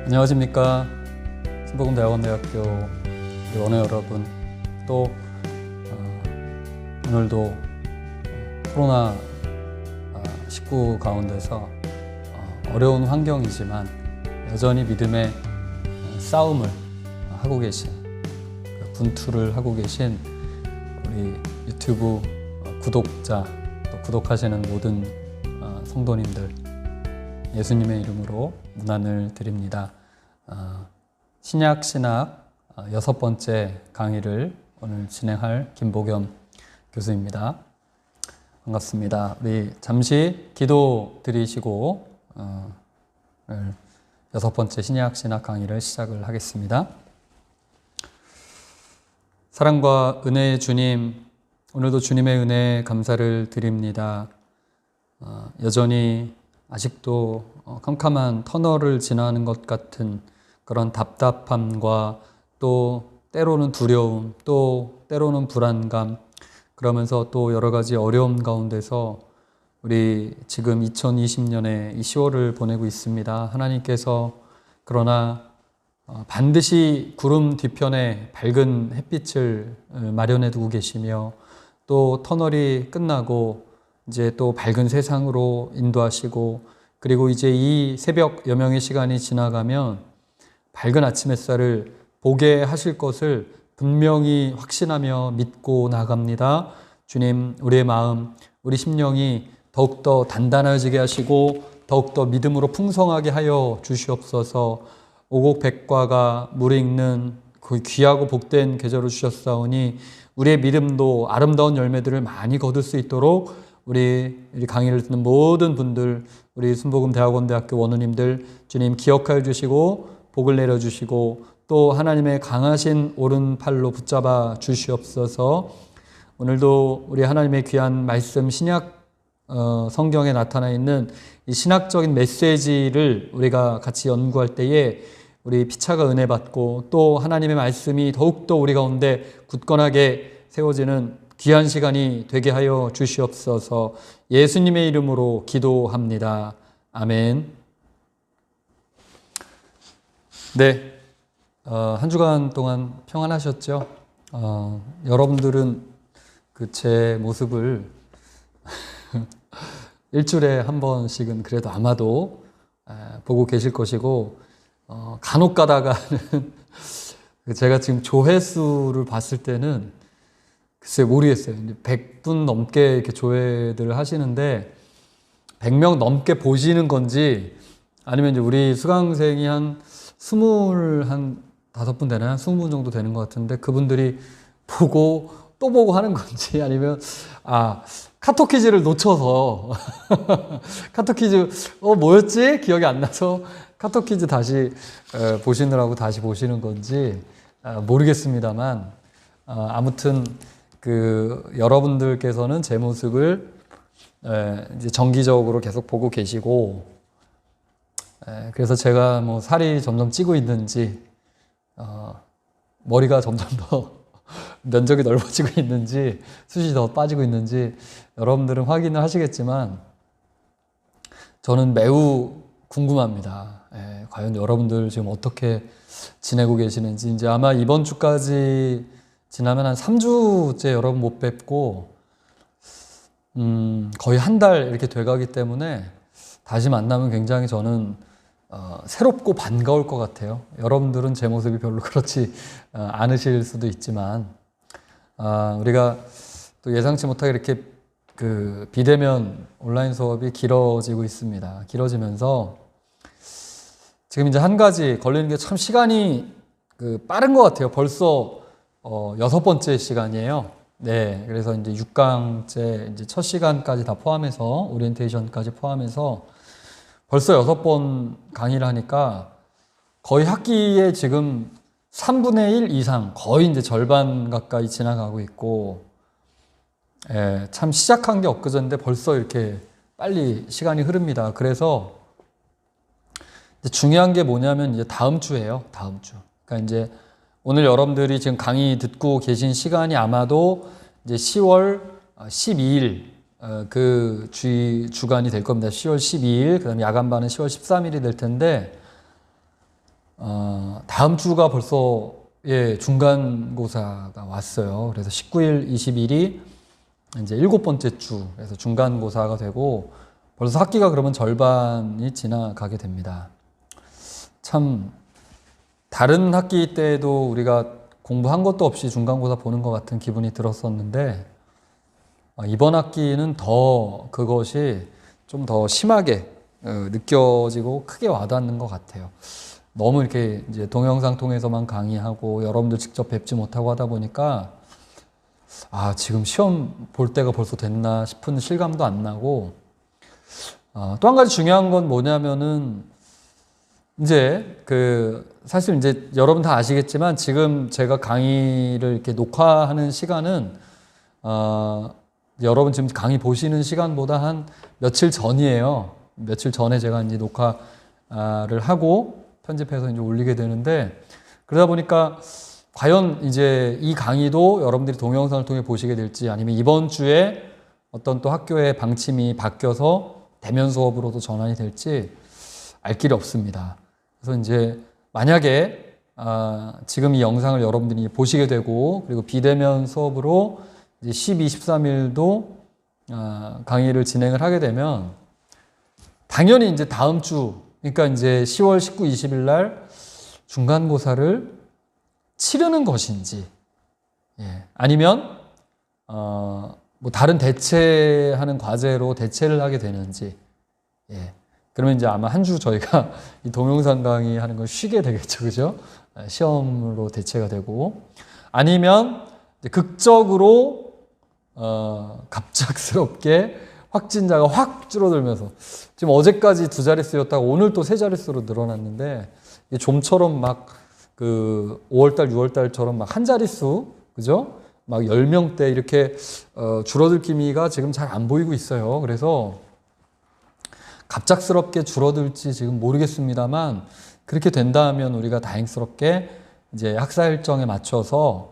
안녕하십니까. 신복음대학원대학교 우리 원어 여러분, 또 오늘도 코로나19 가운데서 어려운 환경이지만 여전히 믿음의 싸움을 하고 계신, 분투를 하고 계신 우리 유튜브 구독자, 또 구독하시는 모든 성도님들, 예수님의 이름으로 문안을 드립니다. 신약신학 6번째 강의를 오늘 진행할 김보겸 교수입니다. 반갑습니다. 우리 잠시 기도 드리시고 6번째 신약신학 강의를 시작을 하겠습니다. 사랑과 은혜의 주님, 오늘도 주님의 은혜에 감사를 드립니다. 여전히 아직도 캄캄한 터널을 지나는 것 같은 그런 답답함과 또 때로는 두려움, 또 때로는 불안감, 그러면서 또 여러 가지 어려움 가운데서 우리 지금 2020년에 이 10월을 보내고 있습니다. 하나님께서 그러나 반드시 구름 뒤편에 밝은 햇빛을 마련해 두고 계시며, 또 터널이 끝나고 이제 또 밝은 세상으로 인도하시고, 그리고 이제 이 새벽 여명의 시간이 지나가면 밝은 아침 햇살을 보게 하실 것을 분명히 확신하며 믿고 나갑니다. 주님, 우리의 마음, 우리 심령이 더욱더 단단해지게 하시고 더욱더 믿음으로 풍성하게 하여 주시옵소서. 오곡백과가 물이 익는 그 귀하고 복된 계절을 주셨사오니 우리의 믿음도 아름다운 열매들을 많이 거둘 수 있도록 우리 강의를 듣는 모든 분들, 우리 순복음대학원대학교 원우님들, 주님 기억하여 주시고 복을 내려주시고 또 하나님의 강하신 오른팔로 붙잡아 주시옵소서. 오늘도 우리 하나님의 귀한 말씀, 신약 성경에 나타나 있는 이 신학적인 메시지를 우리가 같이 연구할 때에 우리 피차가 은혜 받고 또 하나님의 말씀이 더욱더 우리 가운데 굳건하게 세워지는 귀한 시간이 되게 하여 주시옵소서. 예수님의 이름으로 기도합니다. 아멘. 네, 한 주간 동안 평안하셨죠? 여러분들은 그 제 모습을 일주일에 한 번씩은 그래도 아마도 보고 계실 것이고, 간혹 가다가는 제가 지금 조회수를 봤을 때는 글쎄 모르겠어요. 100분 넘게 이렇게 조회들을 하시는데 100명 넘게 보시는 건지, 아니면 이제 우리 수강생이 한 25분 되나요? 20분 정도 되는 것 같은데 그분들이 보고 또 보고 하는 건지, 아니면 카톡 퀴즈를 놓쳐서 카톡 퀴즈 뭐였지? 기억이 안 나서 카톡 퀴즈 다시 보시느라고 다시 보시는 건지 모르겠습니다만, 아무튼 여러분들께서는 제 모습을 이제 정기적으로 계속 보고 계시고, 그래서 제가 뭐 살이 점점 찌고 있는지, 머리가 점점 더 면적이 넓어지고 있는지, 숱이 더 빠지고 있는지 여러분들은 확인을 하시겠지만 저는 매우 궁금합니다. 과연 여러분들 지금 어떻게 지내고 계시는지. 이제 아마 이번 주까지 지나면 한 3주째 여러분 못 뵙고 거의 한 달 이렇게 돼가기 때문에 다시 만나면 굉장히 저는 새롭고 반가울 것 같아요. 여러분들은 제 모습이 별로 그렇지 않으실 수도 있지만, 우리가 또 예상치 못하게 이렇게 비대면 온라인 수업이 길어지고 있습니다. 길어지면서 지금 이제 한 가지 걸리는 게 참 시간이 빠른 것 같아요. 벌써 6번째 시간이에요. 네, 그래서 이제 6강째 이제 첫 시간까지 다 포함해서, 오리엔테이션까지 포함해서 벌써 6번 강의를 하니까 거의 학기에 지금 3분의 1 이상, 거의 이제 절반 가까이 지나가고 있고, 참 시작한 게 엊그제인데 벌써 이렇게 빨리 시간이 흐릅니다. 그래서 이제 중요한 게 뭐냐면 이제 다음 주예요. 다음 주. 그러니까 이제 오늘 여러분들이 지금 강의 듣고 계신 시간이 아마도 이제 10월 12일 그 주간이 될 겁니다. 10월 12일, 그 다음에 야간반은 10월 13일이 될 텐데, 다음 주가 벌써 중간고사가 왔어요. 그래서 19일, 20일이 이제 7번째 주, 그래서 중간고사가 되고 벌써 학기가 그러면 절반이 지나가게 됩니다. 참 다른 학기 때도 우리가 공부한 것도 없이 중간고사 보는 것 같은 기분이 들었었는데 이번 학기는 더 그것이 좀 더 심하게 느껴지고 크게 와닿는 것 같아요. 너무 이렇게 이제 동영상 통해서만 강의하고 여러분들 직접 뵙지 못하고 하다 보니까 지금 시험 볼 때가 벌써 됐나 싶은 실감도 안 나고 또 한 가지 중요한 건 뭐냐면은 이제 사실 이제 여러분 다 아시겠지만 지금 제가 강의를 이렇게 녹화하는 시간은 여러분 지금 강의 보시는 시간보다 한 며칠 전이에요. 며칠 전에 제가 이제 녹화를 하고 편집해서 이제 올리게 되는데 그러다 보니까 과연 이제 이 강의도 여러분들이 동영상을 통해 보시게 될지 아니면 이번 주에 어떤 또 학교의 방침이 바뀌어서 대면 수업으로도 전환이 될지 알 길이 없습니다. 그래서 이제 만약에 지금 이 영상을 여러분들이 보시게 되고 그리고 비대면 수업으로 이제 12, 13일도 강의를 진행을 하게 되면 당연히 이제 다음 주 그러니까 이제 10월 19, 20일 날 중간고사를 치르는 것인지 아니면 뭐 다른 대체하는 과제로 대체를 하게 되는지 그러면 이제 아마 한 주 저희가 이 동영상 강의 하는 걸 쉬게 되겠죠, 그죠? 시험으로 대체가 되고 아니면 이제 극적으로 갑작스럽게 확진자가 확 줄어들면서 지금 어제까지 2자릿수였다가 오늘 또 3자릿수로 늘어났는데 좀처럼 막 5월달, 6월달처럼 막 한 자릿수, 그죠? 막 10명대 이렇게 줄어들 기미가 지금 잘 안 보이고 있어요. 그래서 갑작스럽게 줄어들지 지금 모르겠습니다만 그렇게 된다면 우리가 다행스럽게 이제 학사 일정에 맞춰서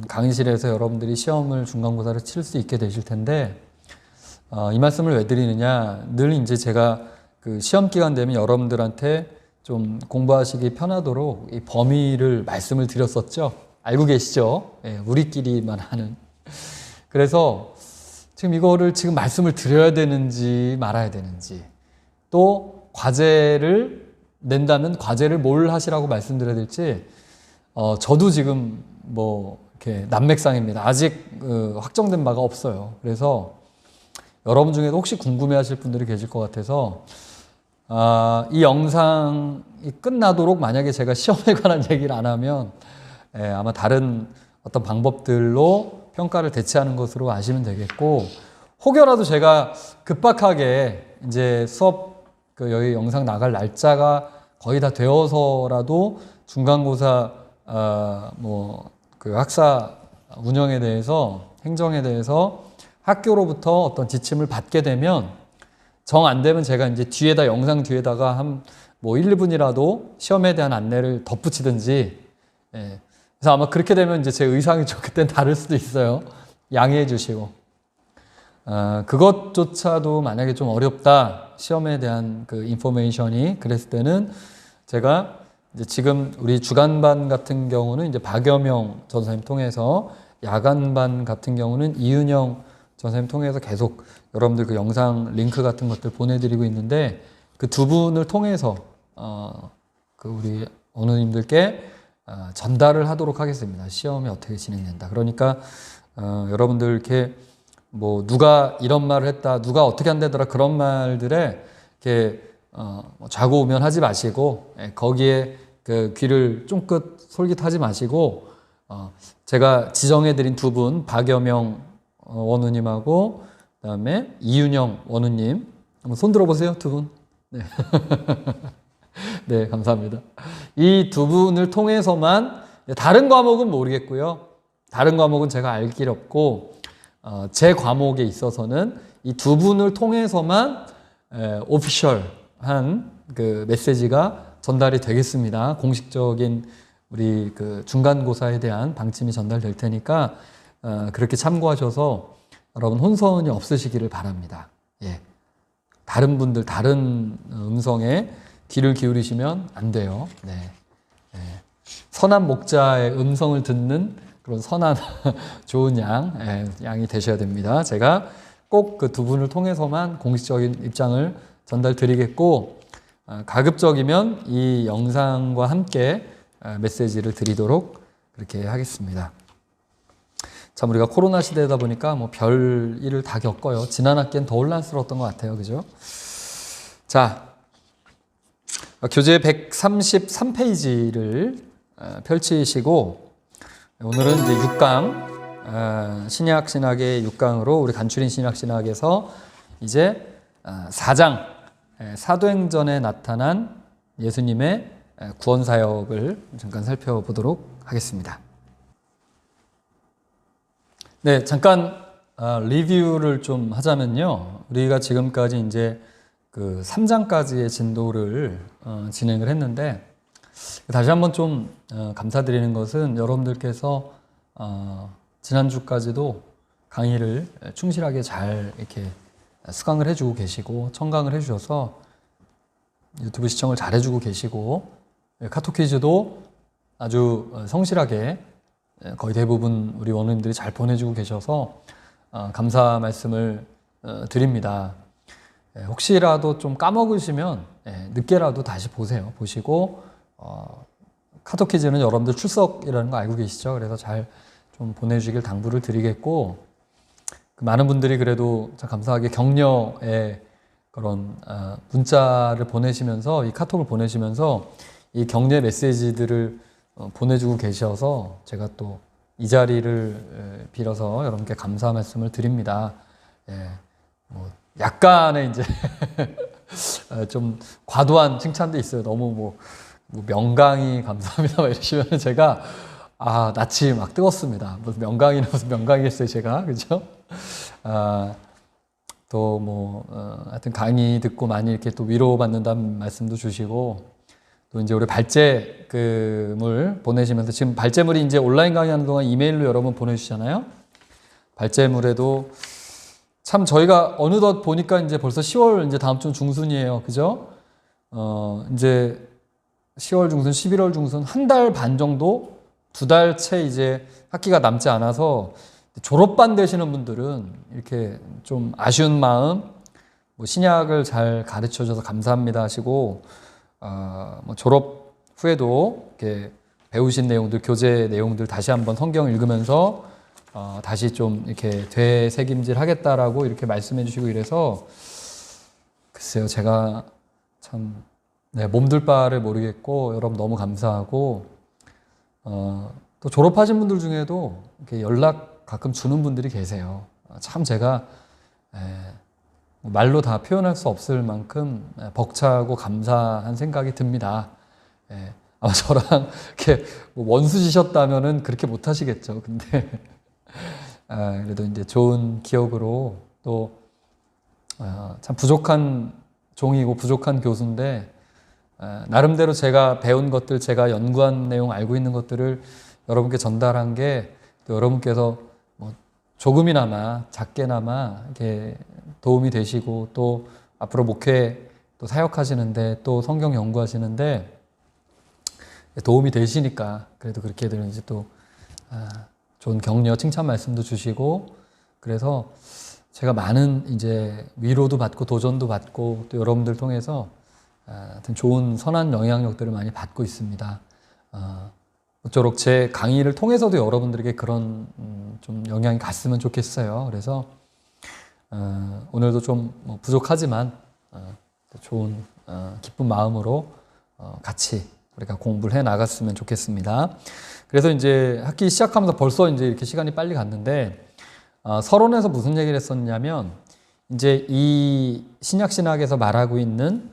강의실에서 여러분들이 시험을 중간고사를 칠 수 있게 되실 텐데 이 말씀을 왜 드리느냐 늘 이제 제가 시험 기간 되면 여러분들한테 좀 공부하시기 편하도록 이 범위를 말씀을 드렸었죠. 알고 계시죠? 우리끼리만 하는. 그래서 지금 이거를 지금 말씀을 드려야 되는지 말아야 되는지 또 과제를 낸다면 과제를 뭘 하시라고 말씀드려야 될지 저도 지금 뭐 이렇게 난맥상입니다. 아직 확정된 바가 없어요. 그래서 여러분 중에도 혹시 궁금해하실 분들이 계실 것 같아서 이 영상이 끝나도록 만약에 제가 시험에 관한 얘기를 안 하면 아마 다른 어떤 방법들로 평가를 대체하는 것으로 아시면 되겠고 혹여라도 제가 급박하게 이제 수업 여기 영상 나갈 날짜가 거의 다 되어서라도 중간고사 학사 운영에 대해서 행정에 대해서 학교로부터 어떤 지침을 받게 되면 정 안 되면 제가 이제 뒤에다 영상 뒤에다가 한 1, 2분이라도 시험에 대한 안내를 덧붙이든지 그래서 아마 그렇게 되면 이제 제 의상이 좀 그땐 다를 수도 있어요. 양해해 주시고 그것조차도 만약에 좀 어렵다 시험에 대한 인포메이션이 그랬을 때는 제가 이제 지금 우리 주간반 같은 경우는 이제 박여명 전사님 통해서 야간반 같은 경우는 이윤영 전사님 통해서 계속 여러분들 영상 링크 같은 것들 보내드리고 있는데 그 두 분을 통해서 우리 어머님들께 전달을 하도록 하겠습니다. 시험이 어떻게 진행된다. 그러니까 여러분들 이렇게 뭐 누가 이런 말을 했다, 누가 어떻게 한다더라 그런 말들에 이렇게 좌고우면하지 마시고 거기에 귀를 쫑긋 솔깃하지 마시고 제가 지정해드린 두 분 박여명 원우님하고 그다음에 이윤영 원우님 한번 손 들어보세요, 두 분. 네. 네, 감사합니다. 이 두 분을 통해서만 다른 과목은 모르겠고요. 다른 과목은 제가 알 길 없고 제 과목에 있어서는 이 두 분을 통해서만 오피셜한 메시지가 전달이 되겠습니다. 공식적인 우리 중간고사에 대한 방침이 전달될 테니까 그렇게 참고하셔서 여러분 혼선이 없으시기를 바랍니다. 예. 다른 분들 다른 음성에 귀를 기울이시면 안 돼요. 네. 선한 목자의 음성을 듣는 그런 선한 좋은 양이 되셔야 됩니다. 제가 꼭 그 두 분을 통해서만 공식적인 입장을 전달드리겠고, 가급적이면 이 영상과 함께 메시지를 드리도록 그렇게 하겠습니다. 참 우리가 코로나 시대다 보니까 뭐 별 일을 다 겪어요. 지난 학기엔 더 혼란스러웠던 것 같아요. 그죠? 자, 교재 133페이지를 펼치시고, 오늘은 이제 6강, 신약신학의 6강으로 우리 간추린 신약신학에서 이제 4장, 사도행전에 나타난 예수님의 구원사역을 잠깐 살펴보도록 하겠습니다. 네, 잠깐 리뷰를 좀 하자면요. 우리가 지금까지 이제 그 3장까지의 진도를 진행을 했는데, 다시 한번 좀 감사드리는 것은 여러분들께서 지난주까지도 강의를 충실하게 잘 이렇게 수강을 해주고 계시고 청강을 해주셔서 유튜브 시청을 잘 해주고 계시고, 카톡 퀴즈도 아주 성실하게 거의 대부분 우리 원우님들이 잘 보내주고 계셔서 감사 말씀을 드립니다. 혹시라도 좀 까먹으시면 늦게라도 다시 보시고 카톡 퀴즈는 여러분들 출석이라는 거 알고 계시죠? 그래서 잘 좀 보내주시길 당부를 드리겠고, 많은 분들이 그래도 참 감사하게 격려의 그런 문자를 보내시면서, 이 카톡을 보내시면서 이 격려 메시지들을 보내주고 계셔서 제가 또 이 자리를 빌어서 여러분께 감사 말씀을 드립니다. 뭐 약간의 이제 좀 과도한 칭찬도 있어요. 너무 뭐 명강이 감사합니다 이러시면 제가 낯이 막 뜨겁습니다. 무슨 명강이나 무슨 명강이겠어요 제가, 그죠? 또 뭐 하여튼 강의 듣고 많이 이렇게 또 위로받는다는 말씀도 주시고, 또 이제 우리 발제금을 보내시면서, 지금 발제물이 이제 온라인 강의하는 동안 이메일로 여러분 보내주시잖아요. 발제물에도 참 저희가 어느덧 보니까 이제 벌써 10월 이제 다음 주 중순이에요, 그죠? 이제 10월 중순, 11월 중순 한 달 반 정도, 2달 채 이제 학기가 남지 않아서 졸업반 되시는 분들은 이렇게 좀 아쉬운 마음, 뭐 신약을 잘 가르쳐 줘서 감사합니다 하시고, 뭐 졸업 후에도 이렇게 배우신 내용들, 교재 내용들 다시 한번 성경 읽으면서 다시 좀 이렇게 되새김질 하겠다라고 이렇게 말씀해 주시고 이래서, 글쎄요, 제가 참 몸둘 바를 모르겠고, 여러분 너무 감사하고, 또 졸업하신 분들 중에도 이렇게 연락 가끔 주는 분들이 계세요. 참 제가 말로 다 표현할 수 없을 만큼 벅차고 감사한 생각이 듭니다. 아마 저랑 이렇게 원수지셨다면은 그렇게 못 하시겠죠. 근데 그래도 이제 좋은 기억으로, 또 참 부족한 종이고 부족한 교수인데, 나름대로 제가 배운 것들, 제가 연구한 내용, 알고 있는 것들을 여러분께 전달한 게, 또 여러분께서 뭐 조금이나마 작게나마 이렇게 도움이 되시고, 또 앞으로 목회 또 사역하시는데, 또 성경 연구하시는데 도움이 되시니까, 그래도 그렇게들 이제 또 좋은 격려, 칭찬 말씀도 주시고, 그래서 제가 많은 이제 위로도 받고 도전도 받고, 또 여러분들 통해서 하여튼 좋은 선한 영향력들을 많이 받고 있습니다. 모쪼록 제 강의를 통해서도 여러분들에게 그런 좀 영향이 갔으면 좋겠어요. 그래서 오늘도 좀 뭐 부족하지만 좋은 기쁜 마음으로 같이 우리가 공부를 해 나갔으면 좋겠습니다. 그래서 이제 학기 시작하면서 벌써 이제 이렇게 시간이 빨리 갔는데, 서론에서 무슨 얘기를 했었냐면, 이제 이 신약신학에서 말하고 있는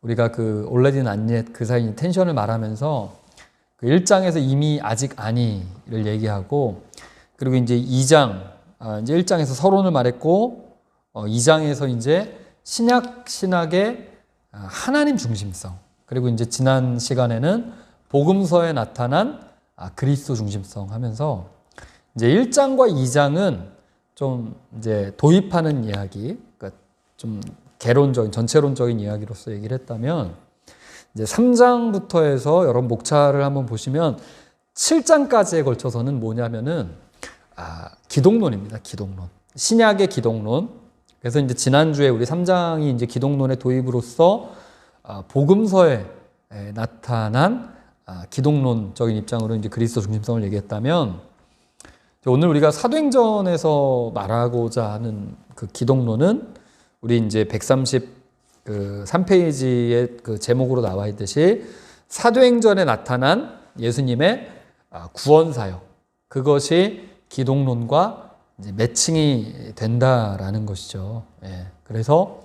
우리가 그 already not yet 그 사이 텐션을 말하면서, 그 1장에서 이미 아직 아니를 얘기하고, 그리고 이제 2장, 이제 1장에서 서론을 말했고, 2장에서 이제 신약신학의 하나님 중심성, 그리고 이제 지난 시간에는 복음서에 나타난 그리스도 중심성 하면서, 이제 1장과 2장은 좀 이제 도입하는 이야기, 그러니까 좀 개론적인, 전체론적인 이야기로서 얘기를 했다면, 이제 3장부터 해서 여러분 목차를 한번 보시면 7장까지에 걸쳐서는 뭐냐면은 기독론입니다. 기독론. 신약의 기독론. 그래서 이제 지난주에 우리 3장이 이제 기독론의 도입으로서 복음서에 나타난 기독론적인 입장으로 이제 그리스도 중심성을 얘기했다면, 오늘 우리가 사도행전에서 말하고자 하는 그 기독론은 우리 이제 133페이지의 그 제목으로 나와 있듯이 사도행전에 나타난 예수님의 구원 사역, 그것이 기독론과 이제 매칭이 된다라는 것이죠. 예. 그래서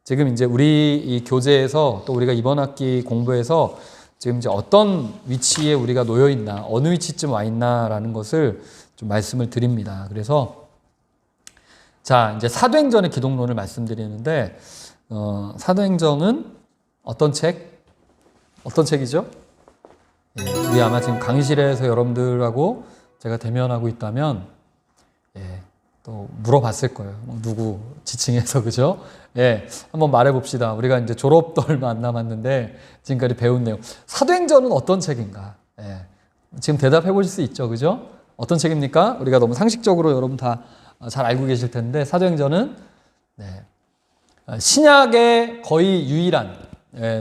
지금 이제 우리 이 교재에서 또 우리가 이번 학기 공부에서 지금 이제 어떤 위치에 우리가 놓여 있나, 어느 위치쯤 와 있나라는 것을 좀 말씀을 드립니다. 그래서 자, 이제 사도행전의 기독론을 말씀드리는데, 사도행전은 어떤 책? 어떤 책이죠? 예, 우리 아마 지금 강의실에서 여러분들하고 제가 대면하고 있다면, 예, 또 물어봤을 거예요. 누구 지칭해서, 그죠? 예, 한번 말해봅시다. 우리가 이제 졸업도 얼마 안 남았는데 지금까지 배운 내용. 사도행전은 어떤 책인가? 예, 지금 대답해 보실 수 있죠, 그죠? 어떤 책입니까? 우리가 너무 상식적으로 여러분 다 잘 알고 계실 텐데, 사도행전은 신약의 거의 유일한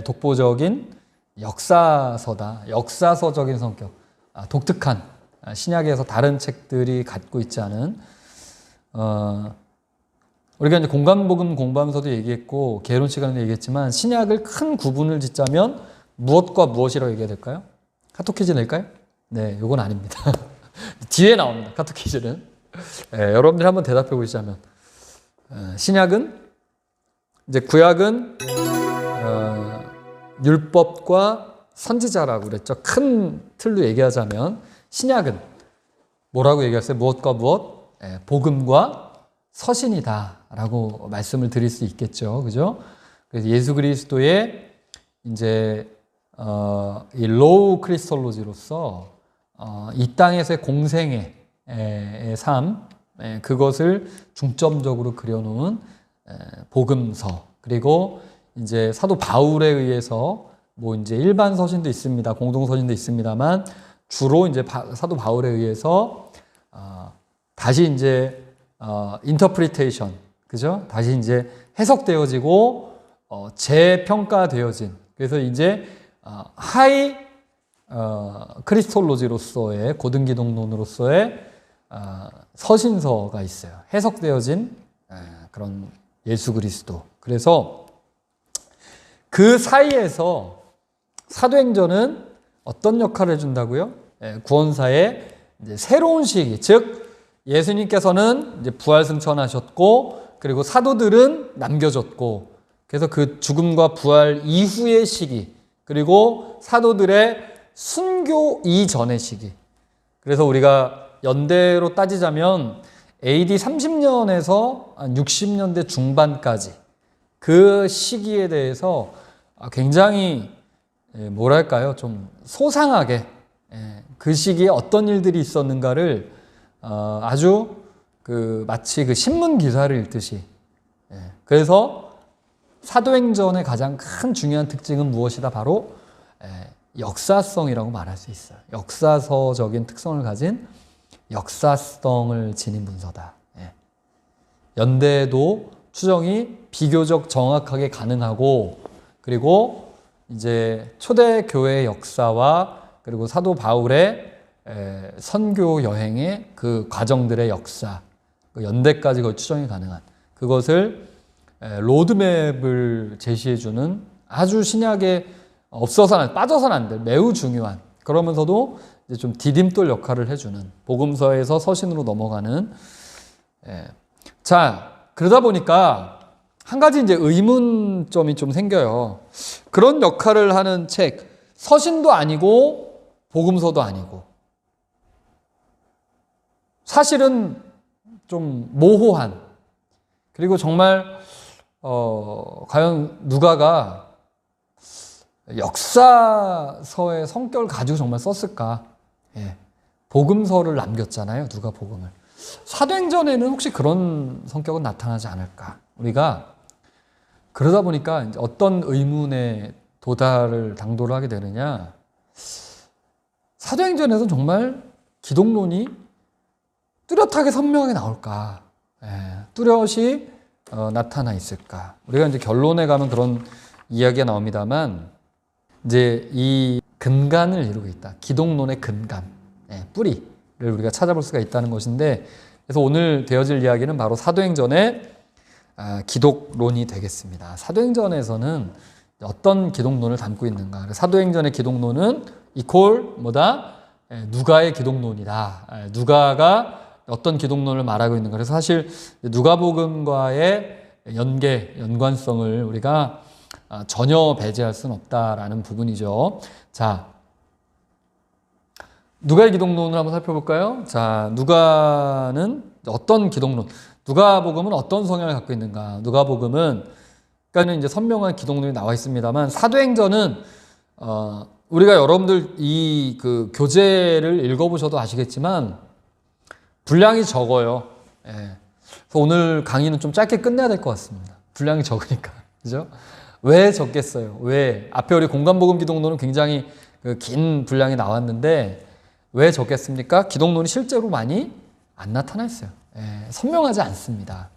독보적인 역사서다. 역사서적인 성격, 독특한, 신약에서 다른 책들이 갖고 있지 않은, 우리가 이제 공간복음 공부하면서도 얘기했고 개론 시간에도 얘기했지만, 신약을 큰 구분을 짓자면 무엇과 무엇이라고 얘기해야 될까요? 카톡퀴즈 낼까요? 네, 이건 아닙니다. 뒤에 나옵니다. 카톡퀴즈는. 여러분들이 한번 대답해 보시자면, 신약은 이제 구약은 율법과 선지자라고 그랬죠. 큰 틀로 얘기하자면 신약은 뭐라고 얘기했어요? 무엇과 무엇? 복음과 서신이다라고 말씀을 드릴 수 있겠죠, 그죠? 그래서 예수 그리스도의 이제 이 로우 크리스톨로지로서 이 땅에서의 공생의 삶, 그것을 중점적으로 그려놓은 복음서, 그리고 이제 사도 바울에 의해서 뭐 이제 일반 서신도 있습니다, 공동 서신도 있습니다만 주로 이제 사도 바울에 의해서 다시 이제 인터프리테이션, 그죠? 다시 이제 해석되어지고 재평가되어진, 그래서 이제 하이 크리스톨로지로서의 고등기독론으로서의 서신서가 있어요. 해석되어진 그런 예수 그리스도. 그래서 그 사이에서 사도행전은 어떤 역할을 해준다고요? 구원사의 이제 새로운 시기, 즉 예수님께서는 이제 부활승천하셨고, 그리고 사도들은 남겨졌고, 그래서 그 죽음과 부활 이후의 시기, 그리고 사도들의 순교 이전의 시기. 그래서 우리가 연대로 따지자면 AD 30년에서 60년대 중반까지 그 시기에 대해서 굉장히 뭐랄까요, 좀 소상하게 그 시기에 어떤 일들이 있었는가를 아주 마치 그 신문 기사를 읽듯이. 그래서 사도행전의 가장 큰 중요한 특징은 무엇이다? 바로 역사성이라고 말할 수 있어요. 역사서적인 특성을 가진 역사성을 지닌 문서다. 연대도 추정이 비교적 정확하게 가능하고, 그리고 이제 초대교회의 역사와 그리고 사도 바울의 선교 여행의 그 과정들의 역사, 그 연대까지 거의 추정이 가능한 그것을 로드맵을 제시해주는 아주 신약에 없어서는 빠져서는 안 될 매우 중요한, 그러면서도 이제 좀 디딤돌 역할을 해주는, 복음서에서 서신으로 넘어가는. 자, 그러다 보니까 한 가지 이제 의문점이 좀 생겨요. 그런 역할을 하는 책, 서신도 아니고 복음서도 아니고, 사실은 좀 모호한, 그리고 정말 과연 누가가 역사서의 성격을 가지고 정말 썼을까? 복음서를 남겼잖아요, 누가 복음을. 사도행전에는 혹시 그런 성격은 나타나지 않을까? 우리가 그러다 보니까 이제 어떤 의문에 당도를 하게 되느냐? 사도행전에서 정말 기독론이 뚜렷하게 선명하게 나올까? 뚜렷이 나타나 있을까? 우리가 이제 결론에 가면 그런 이야기가 나옵니다만, 이제 이 근간을 이루고 있다. 기독론의 근간, 뿌리를 우리가 찾아볼 수가 있다는 것인데, 그래서 오늘 되어질 이야기는 바로 사도행전의 기독론이 되겠습니다. 사도행전에서는 어떤 기독론을 담고 있는가? 사도행전의 기독론은 이퀄 뭐다? 누가의 기독론이다. 누가가 어떤 기독론을 말하고 있는가? 그래서 사실 누가복음과의 연관성을 우리가 전혀 배제할 수는 없다라는 부분이죠. 자, 누가의 기독론을 한번 살펴볼까요? 자, 누가는 어떤 기독론? 누가복음은 어떤 성향을 갖고 있는가? 누가복음은 그러니까는 이제 선명한 기독론이 나와 있습니다만, 사도행전은 우리가 여러분들 이 그 교재를 읽어보셔도 아시겠지만 분량이 적어요. 그래서 오늘 강의는 좀 짧게 끝내야 될 것 같습니다. 분량이 적으니까. 그죠? 왜 적겠어요? 왜? 앞에 우리 공간복음 기독론은 굉장히 긴 분량이 나왔는데 왜 적겠습니까? 기독론이 실제로 많이 안 나타나 있어요. 선명하지 않습니다.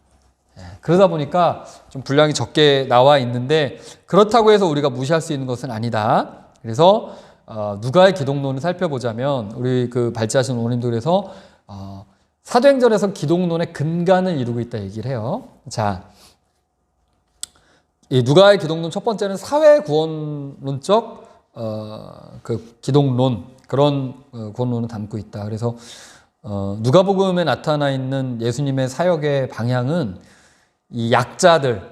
그러다 보니까 좀 분량이 적게 나와 있는데, 그렇다고 해서 우리가 무시할 수 있는 것은 아니다. 그래서 누가의 기독론을 살펴보자면 우리 그 발제하신 원님도 그래서 사도행전에서 기독론의 근간을 이루고 있다 얘기를 해요. 자, 이 누가의 기독론 첫 번째는 사회구원론적 그 기독론, 그런 구원론을 담고 있다. 그래서 누가복음에 나타나 있는 예수님의 사역의 방향은 이 약자들,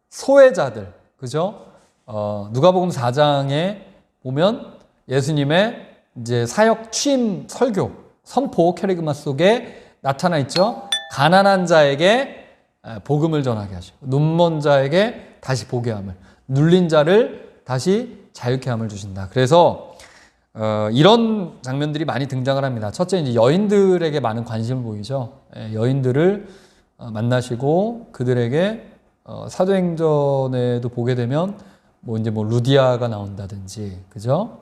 소외자들, 그죠? 누가복음 4장에 보면 예수님의 이제 사역 취임 설교, 선포, 캐리그마 속에 나타나 있죠. 가난한 자에게 복음을 전하게 하시고, 눈먼 자에게 다시 보게 함을, 눌린 자를 다시 자유케 함을 주신다. 그래서 이런 장면들이 많이 등장을 합니다. 첫째, 이제 여인들에게 많은 관심을 보이죠. 여인들을 만나시고 그들에게 사도행전에도 보게 되면 뭐 루디아가 나온다든지, 그죠?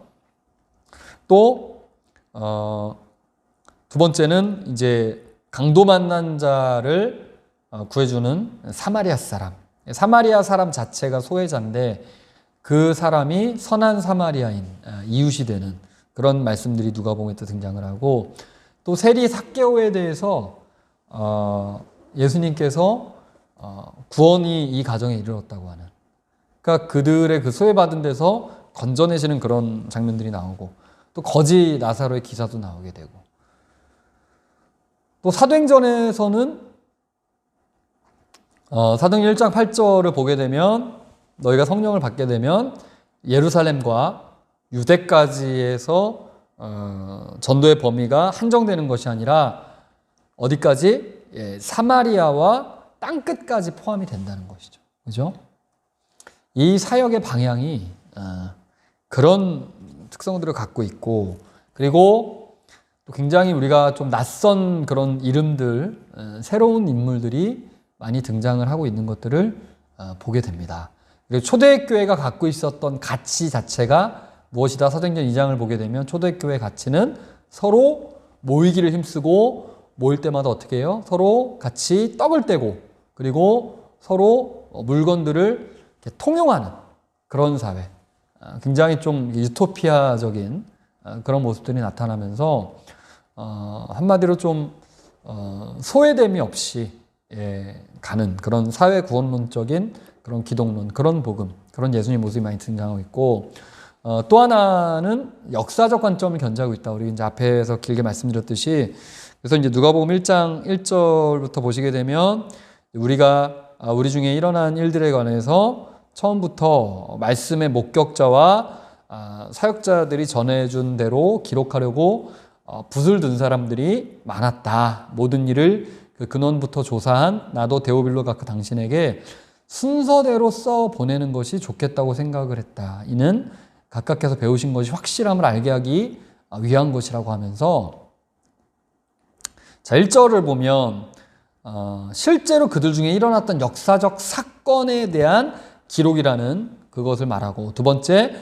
또 두 번째는 이제 강도 만난 자를 구해주는 사마리아 사람. 사마리아 사람 자체가 소외자인데 그 사람이 선한 사마리아인, 이웃이 되는 그런 말씀들이 누가복음에 또 등장을 하고, 또 세리 삭개오에 대해서 예수님께서 구원이 이 가정에 이르렀다고 하는, 그러니까 그들의 그 소외받은 데서 건져내시는 그런 장면들이 나오고, 또 거지 나사로의 기사도 나오게 되고, 또 사도행전에서는 사도행전 1장 8절을 보게 되면 너희가 성령을 받게 되면 예루살렘과 유대까지에서 전도의 범위가 한정되는 것이 아니라 어디까지? 사마리아와 땅끝까지 포함이 된다는 것이죠. 그죠? 이 사역의 방향이 그런 특성들을 갖고 있고, 그리고 또 굉장히 우리가 좀 낯선 그런 이름들, 새로운 인물들이 많이 등장을 하고 있는 것들을 보게 됩니다. 그리고 초대교회가 갖고 있었던 가치 자체가 무엇이다? 사도행전 2장을 보게 되면 초대교회의 가치는 서로 모이기를 힘쓰고, 모일 때마다 어떻게 해요? 서로 같이 떡을 떼고, 그리고 서로 물건들을 이렇게 통용하는 그런 사회. 굉장히 좀 유토피아적인 그런 모습들이 나타나면서 한마디로 좀 소외됨이 없이 가는 그런 사회 구원론적인 그런 기독론, 그런 복음, 그런 예수님 모습이 많이 등장하고 있고, 또 하나는 역사적 관점을 견지하고 있다. 우리 이제 앞에서 길게 말씀드렸듯이, 그래서 이제 누가복음 1장 1절부터 보시게 되면 우리 중에 일어난 일들에 관해서 처음부터 말씀의 목격자와 사역자들이 전해준 대로 기록하려고 붓을 든 사람들이 많았다. 모든 일을 그 근원부터 조사한 나도 데오빌로가 그 당신에게 순서대로 써 보내는 것이 좋겠다고 생각을 했다. 이는 각각께서 배우신 것이 확실함을 알게 하기 위한 것이라고 하면서, 자, 1절을 보면 실제로 그들 중에 일어났던 역사적 사건에 대한 기록이라는 그것을 말하고, 두 번째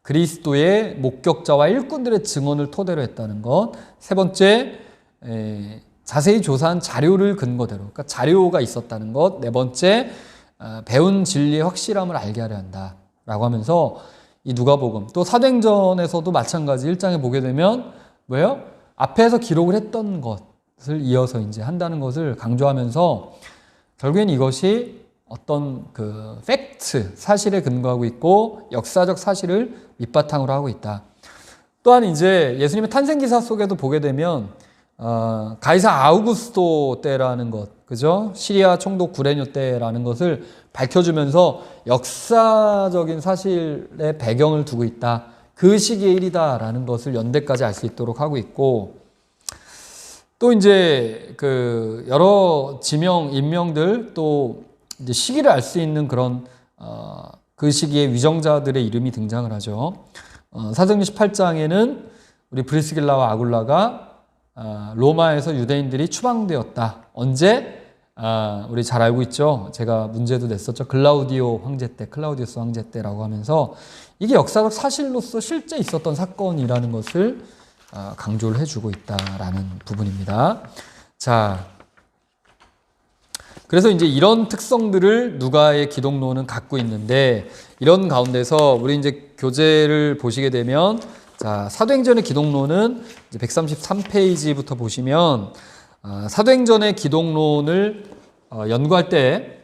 그리스도의 목격자와 일꾼들의 증언을 토대로 했다는 것, 세 번째 자세히 조사한 자료를 근거대로, 그러니까 자료가 있었다는 것, 네 번째 배운 진리의 확실함을 알게 하려 한다라고 하면서 이 누가복음, 또 사도행전에서도 마찬가지 1장에 보게 되면 뭐예요? 앞에서 기록을 했던 것을 이어서 이제 한다는 것을 강조하면서 결국엔 이것이 어떤 그 팩트, 사실에 근거하고 있고 역사적 사실을 밑바탕으로 하고 있다. 또한 이제 예수님의 탄생 기사 속에도 보게 되면 가이사 아우구스토 때라는 것, 그죠? 시리아 총독 구레뇨 때라는 것을 밝혀주면서 역사적인 사실의 배경을 두고 있다. 그 시기의 일이다라는 것을 연대까지 알 수 있도록 하고 있고, 또 이제 그 여러 지명, 인명들, 또 이제 시기를 알 수 있는 그런 그 시기의 위정자들의 이름이 등장을 하죠. 사도행전 18장에는 우리 브리스길라와 아굴라가 로마에서 유대인들이 추방되었다. 언제? 우리 잘 알고 있죠. 제가 문제도 냈었죠. 클라우디오 황제 때, 클라우디우스 황제 때라고 하면서 이게 역사적 사실로서 실제 있었던 사건이라는 것을 강조를 해주고 있다라는 부분입니다. 자, 그래서 이제 이런 특성들을 누가의 기독론은 갖고 있는데, 이런 가운데서 우리 이제 교재를 보시게 되면, 자, 사도행전의 기독론은 이제 133페이지부터 보시면 사도행전의 기독론을 연구할 때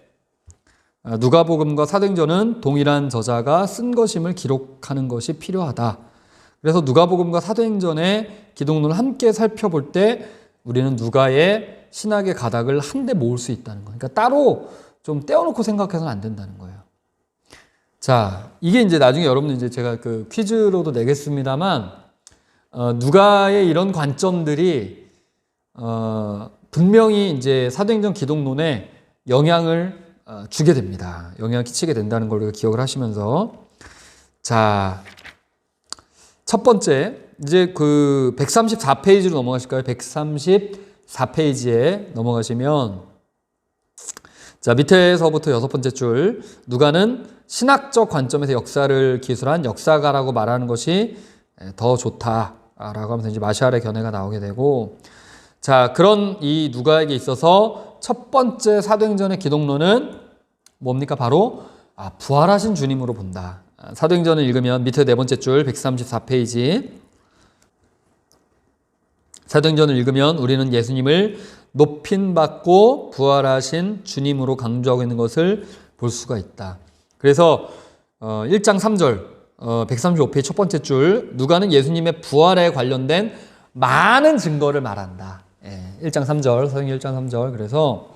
누가복음과 사도행전은 동일한 저자가 쓴 것임을 기록하는 것이 필요하다. 그래서 누가복음과 사도행전의 기독론을 함께 살펴볼 때 우리는 누가의 신학의 가닥을 한데 모을 수 있다는 거예요. 그러니까 따로 좀 떼어놓고 생각해서는 안 된다는 거예요. 자, 이게 이제 나중에 여러분들 이제 제가 그 퀴즈로도 내겠습니다만, 누가의 이런 관점들이 분명히 이제 사도행전 기독론에 영향을 주게 됩니다. 영향을 끼치게 된다는 걸 우리가 기억을 하시면서, 자, 첫 번째 이제 그 134페이지로 넘어가실까요? 134페이지에 넘어가시면, 자, 밑에서부터 여섯 번째 줄, 누가는 신학적 관점에서 역사를 기술한 역사가라고 말하는 것이 더 좋다라고 하면서 이제 마샬의 견해가 나오게 되고, 자, 그런 이 누가에게 있어서 첫 번째 사도행전의 기독론은 뭡니까? 바로 부활하신 주님으로 본다. 사도행전을 읽으면 밑에 네 번째 줄 134페이지, 사도행전을 읽으면 우리는 예수님을 높임받고 부활하신 주님으로 강조하고 있는 것을 볼 수가 있다. 그래서 1장 3절 135페이지 첫 번째 줄, 누가는 예수님의 부활에 관련된 많은 증거를 말한다. 1장 3절, 사도행전 1장 3절. 그래서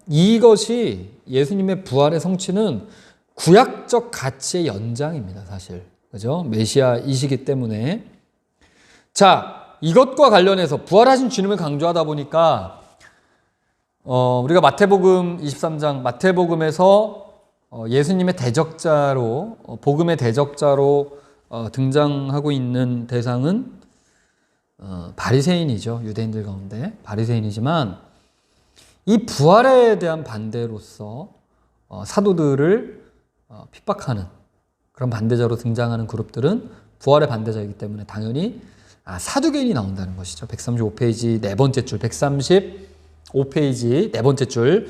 이것이 예수님의 부활의 성취는 구약적 가치의 연장입니다, 사실. 그죠? 메시아이시기 때문에. 자, 이것과 관련해서 부활하신 주님을 강조하다 보니까 우리가 마태복음 23장, 마태복음에서 예수님의 대적자로, 복음의 대적자로 등장하고 있는 대상은 바리새인이죠. 유대인들 가운데 바리새인이지만, 이 부활에 대한 반대로서 사도들을 핍박하는 그런 반대자로 등장하는 그룹들은 부활의 반대자이기 때문에 당연히 사두개인이 나온다는 것이죠. 135페이지 네 번째 줄, 135페이지 네 번째 줄.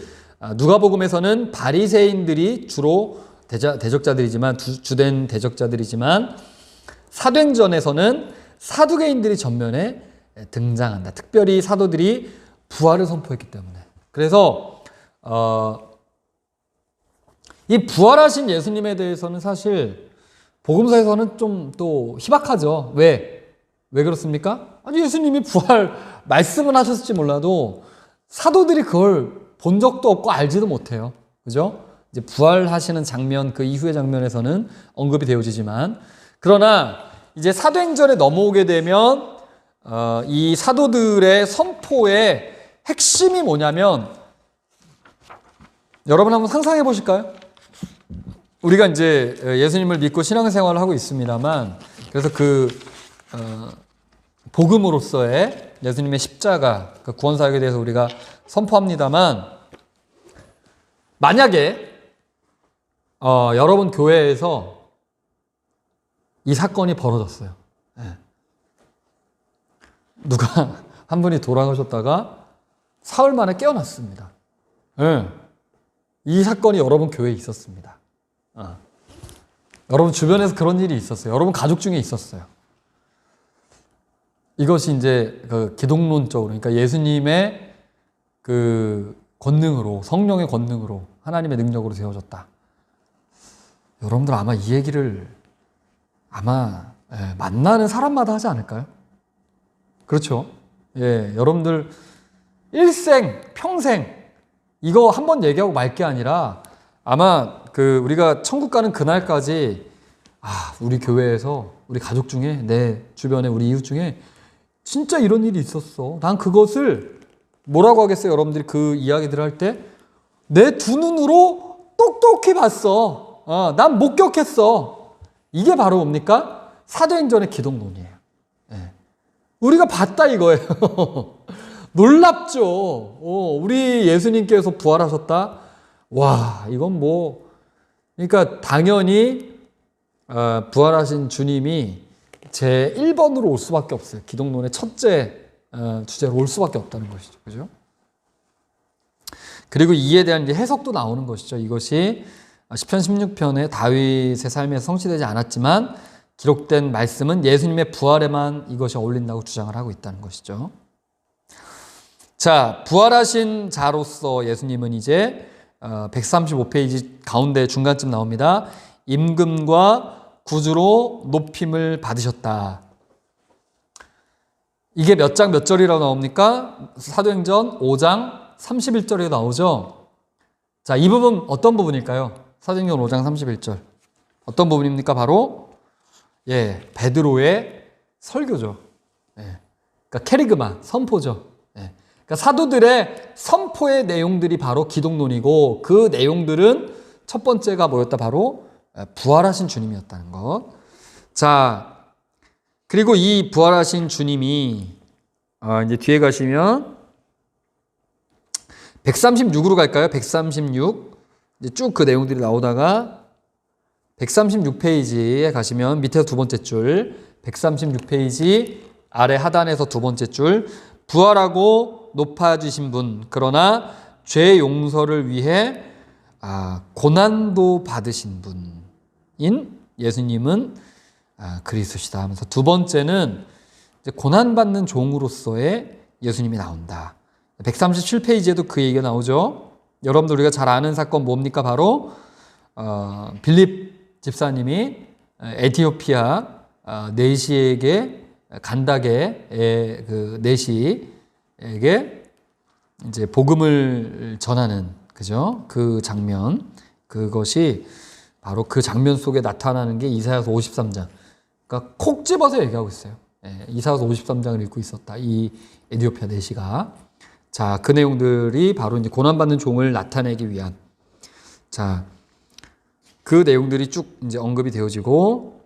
누가복음에서는 바리새인들이 주로 대적자들이지만, 주된 대적자들이지만, 사도행전에서는 사두개인들이 전면에 등장한다. 특별히 사도들이 부활을 선포했기 때문에. 그래서 이 부활하신 예수님에 대해서는 사실 복음서에서는 좀 또 희박하죠. 왜 그렇습니까? 아니, 예수님이 부활 말씀은 하셨을지 몰라도 사도들이 그걸 본 적도 없고 알지도 못해요. 그죠? 이제 부활하시는 장면, 그 이후의 장면에서는 언급이 되어지지만, 그러나 이제 사도행전에 넘어오게 되면 이 사도들의 선포의 핵심이 뭐냐면, 여러분 한번 상상해 보실까요? 우리가 이제 예수님을 믿고 신앙생활을 하고 있습니다만, 그래서 복음으로서의 예수님의 십자가, 그 구원사역에 대해서 우리가 선포합니다만, 만약에 여러분 교회에서 이 사건이 벌어졌어요. 네. 누가 한 분이 돌아가셨다가 사흘 만에 깨어났습니다. 네. 이 사건이 여러분 교회에 있었습니다. 여러분 주변에서 그런 일이 있었어요. 여러분 가족 중에 있었어요. 이것이 이제 그 기독론적으로, 그러니까 예수님의 그 권능으로, 성령의 권능으로, 하나님의 능력으로 세워졌다. 여러분들 아마 이 얘기를 아마 만나는 사람마다 하지 않을까요? 그렇죠? 예, 여러분들 일생, 평생 이거 한번 얘기하고 말 게 아니라 아마 그 우리가 천국 가는 그날까지 우리 교회에서 우리 가족 중에 내 주변에 우리 이웃 중에 진짜 이런 일이 있었어. 난 그것을 뭐라고 하겠어요? 여러분들이 그 이야기들을 할 때 내 두 눈으로 똑똑히 봤어. 난 목격했어. 이게 바로 뭡니까? 사도행전의 기독론이에요. 네. 우리가 봤다 이거예요. 놀랍죠. 우리 예수님께서 부활하셨다. 와, 이건 뭐, 그러니까 당연히 부활하신 주님이 제 1번으로 올 수밖에 없어요. 기독론의 첫째 주제로 올 수밖에 없다는 것이죠. 그죠? 그리고 이에 대한 이제 해석도 나오는 것이죠. 이것이 시편 16편에 다윗의 삶에서 성취되지 않았지만 기록된 말씀은 예수님의 부활에만 이것이 어울린다고 주장을 하고 있다는 것이죠. 자, 부활하신 자로서 예수님은 이제 135페이지 가운데 중간쯤 나옵니다. 임금과 구주로 높임을 받으셨다. 이게 몇 장 몇 절이라고 나옵니까? 사도행전 5장 31절에 나오죠. 자, 이 부분 어떤 부분일까요? 사도행전 5장 31절. 어떤 부분입니까? 바로 베드로의 설교죠. 그러니까 케리그마, 선포죠. 그러니까 사도들의 선포의 내용들이 바로 기독론이고 그 내용들은 첫 번째가 뭐였다? 바로 부활하신 주님이었다는 것. 자, 그리고 이 부활하신 주님이 이제 뒤에 가시면 136으로 갈까요? 136. 이제 쭉 그 내용들이 나오다가 136페이지에 가시면 밑에서 두 번째 줄, 136페이지 아래 하단에서 두 번째 줄, 부활하고 높아지신 분, 그러나 죄 용서를 위해 고난도 받으신 분인 예수님은 그리스도시다 하면서 두 번째는 이제 고난받는 종으로서의 예수님이 나온다. 137페이지에도 그 얘기가 나오죠. 여러분들 우리가 잘 아는 사건 뭡니까? 바로 빌립 집사님이 에티오피아 내시에게 간다게의 그 내시에게 이제 복음을 전하는 그죠? 그 장면, 그것이 바로 그 장면 속에 나타나는 게 이사야서 53장. 그러니까 콕 집어서 얘기하고 있어요. 이사야서 53장을 읽고 있었다. 이 에티오피아 내시가. 자, 그 내용들이 바로 이제 고난받는 종을 나타내기 위한, 자, 그 내용들이 쭉 이제 언급이 되어지고,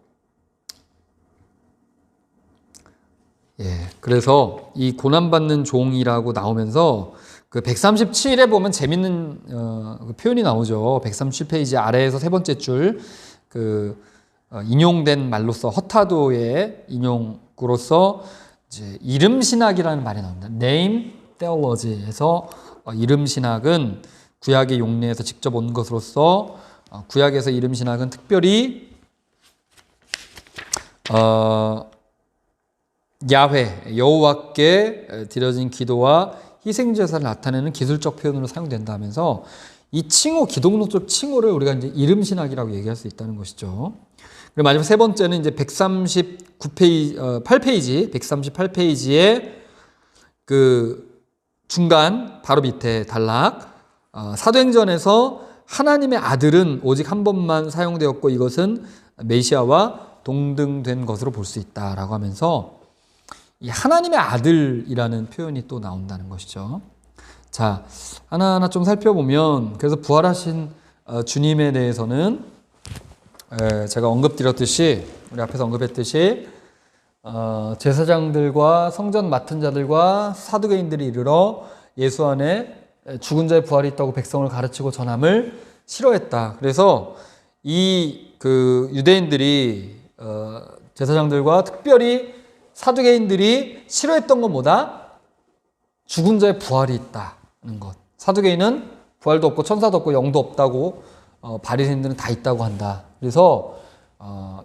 그래서 이 고난받는 종이라고 나오면서 그 137에 보면 재밌는 그 표현이 나오죠. 137페이지 아래에서 세 번째 줄, 인용된 말로서 허타도의 인용으로서 이제 이름 신학이라는 말이 나옵니다. Name Theology에서 이름 신학은 구약의 용례에서 직접 온 것으로서 구약에서 이름 신학은 특별히 야훼 여호와께 드려진 기도와 희생제사를 나타내는 기술적 표현으로 사용된다 하면서 이 칭호, 기독론적 칭호를 우리가 이제 이름 신학이라고 얘기할 수 있다는 것이죠. 그리고 마지막 세 번째는 이제 138페이지에 그 중간 바로 밑에 단락, 사도행전에서 하나님의 아들은 오직 한 번만 사용되었고 이것은 메시아와 동등된 것으로 볼 수 있다라고 하면서 이 하나님의 아들이라는 표현이 또 나온다는 것이죠. 자, 하나하나 좀 살펴보면, 그래서 부활하신 주님에 대해서는 제가 언급드렸듯이, 우리 앞에서 언급했듯이 제사장들과 성전 맡은 자들과 사두개인들이 이르러 예수 안에 죽은 자의 부활이 있다고 백성을 가르치고 전함을 싫어했다. 그래서 이 그 유대인들이 제사장들과 특별히 사두개인들이 싫어했던 건 뭐다? 죽은 자의 부활이 있다는 것. 사두개인은 부활도 없고 천사도 없고 영도 없다고 바리새인들은 다 있다고 한다. 그래서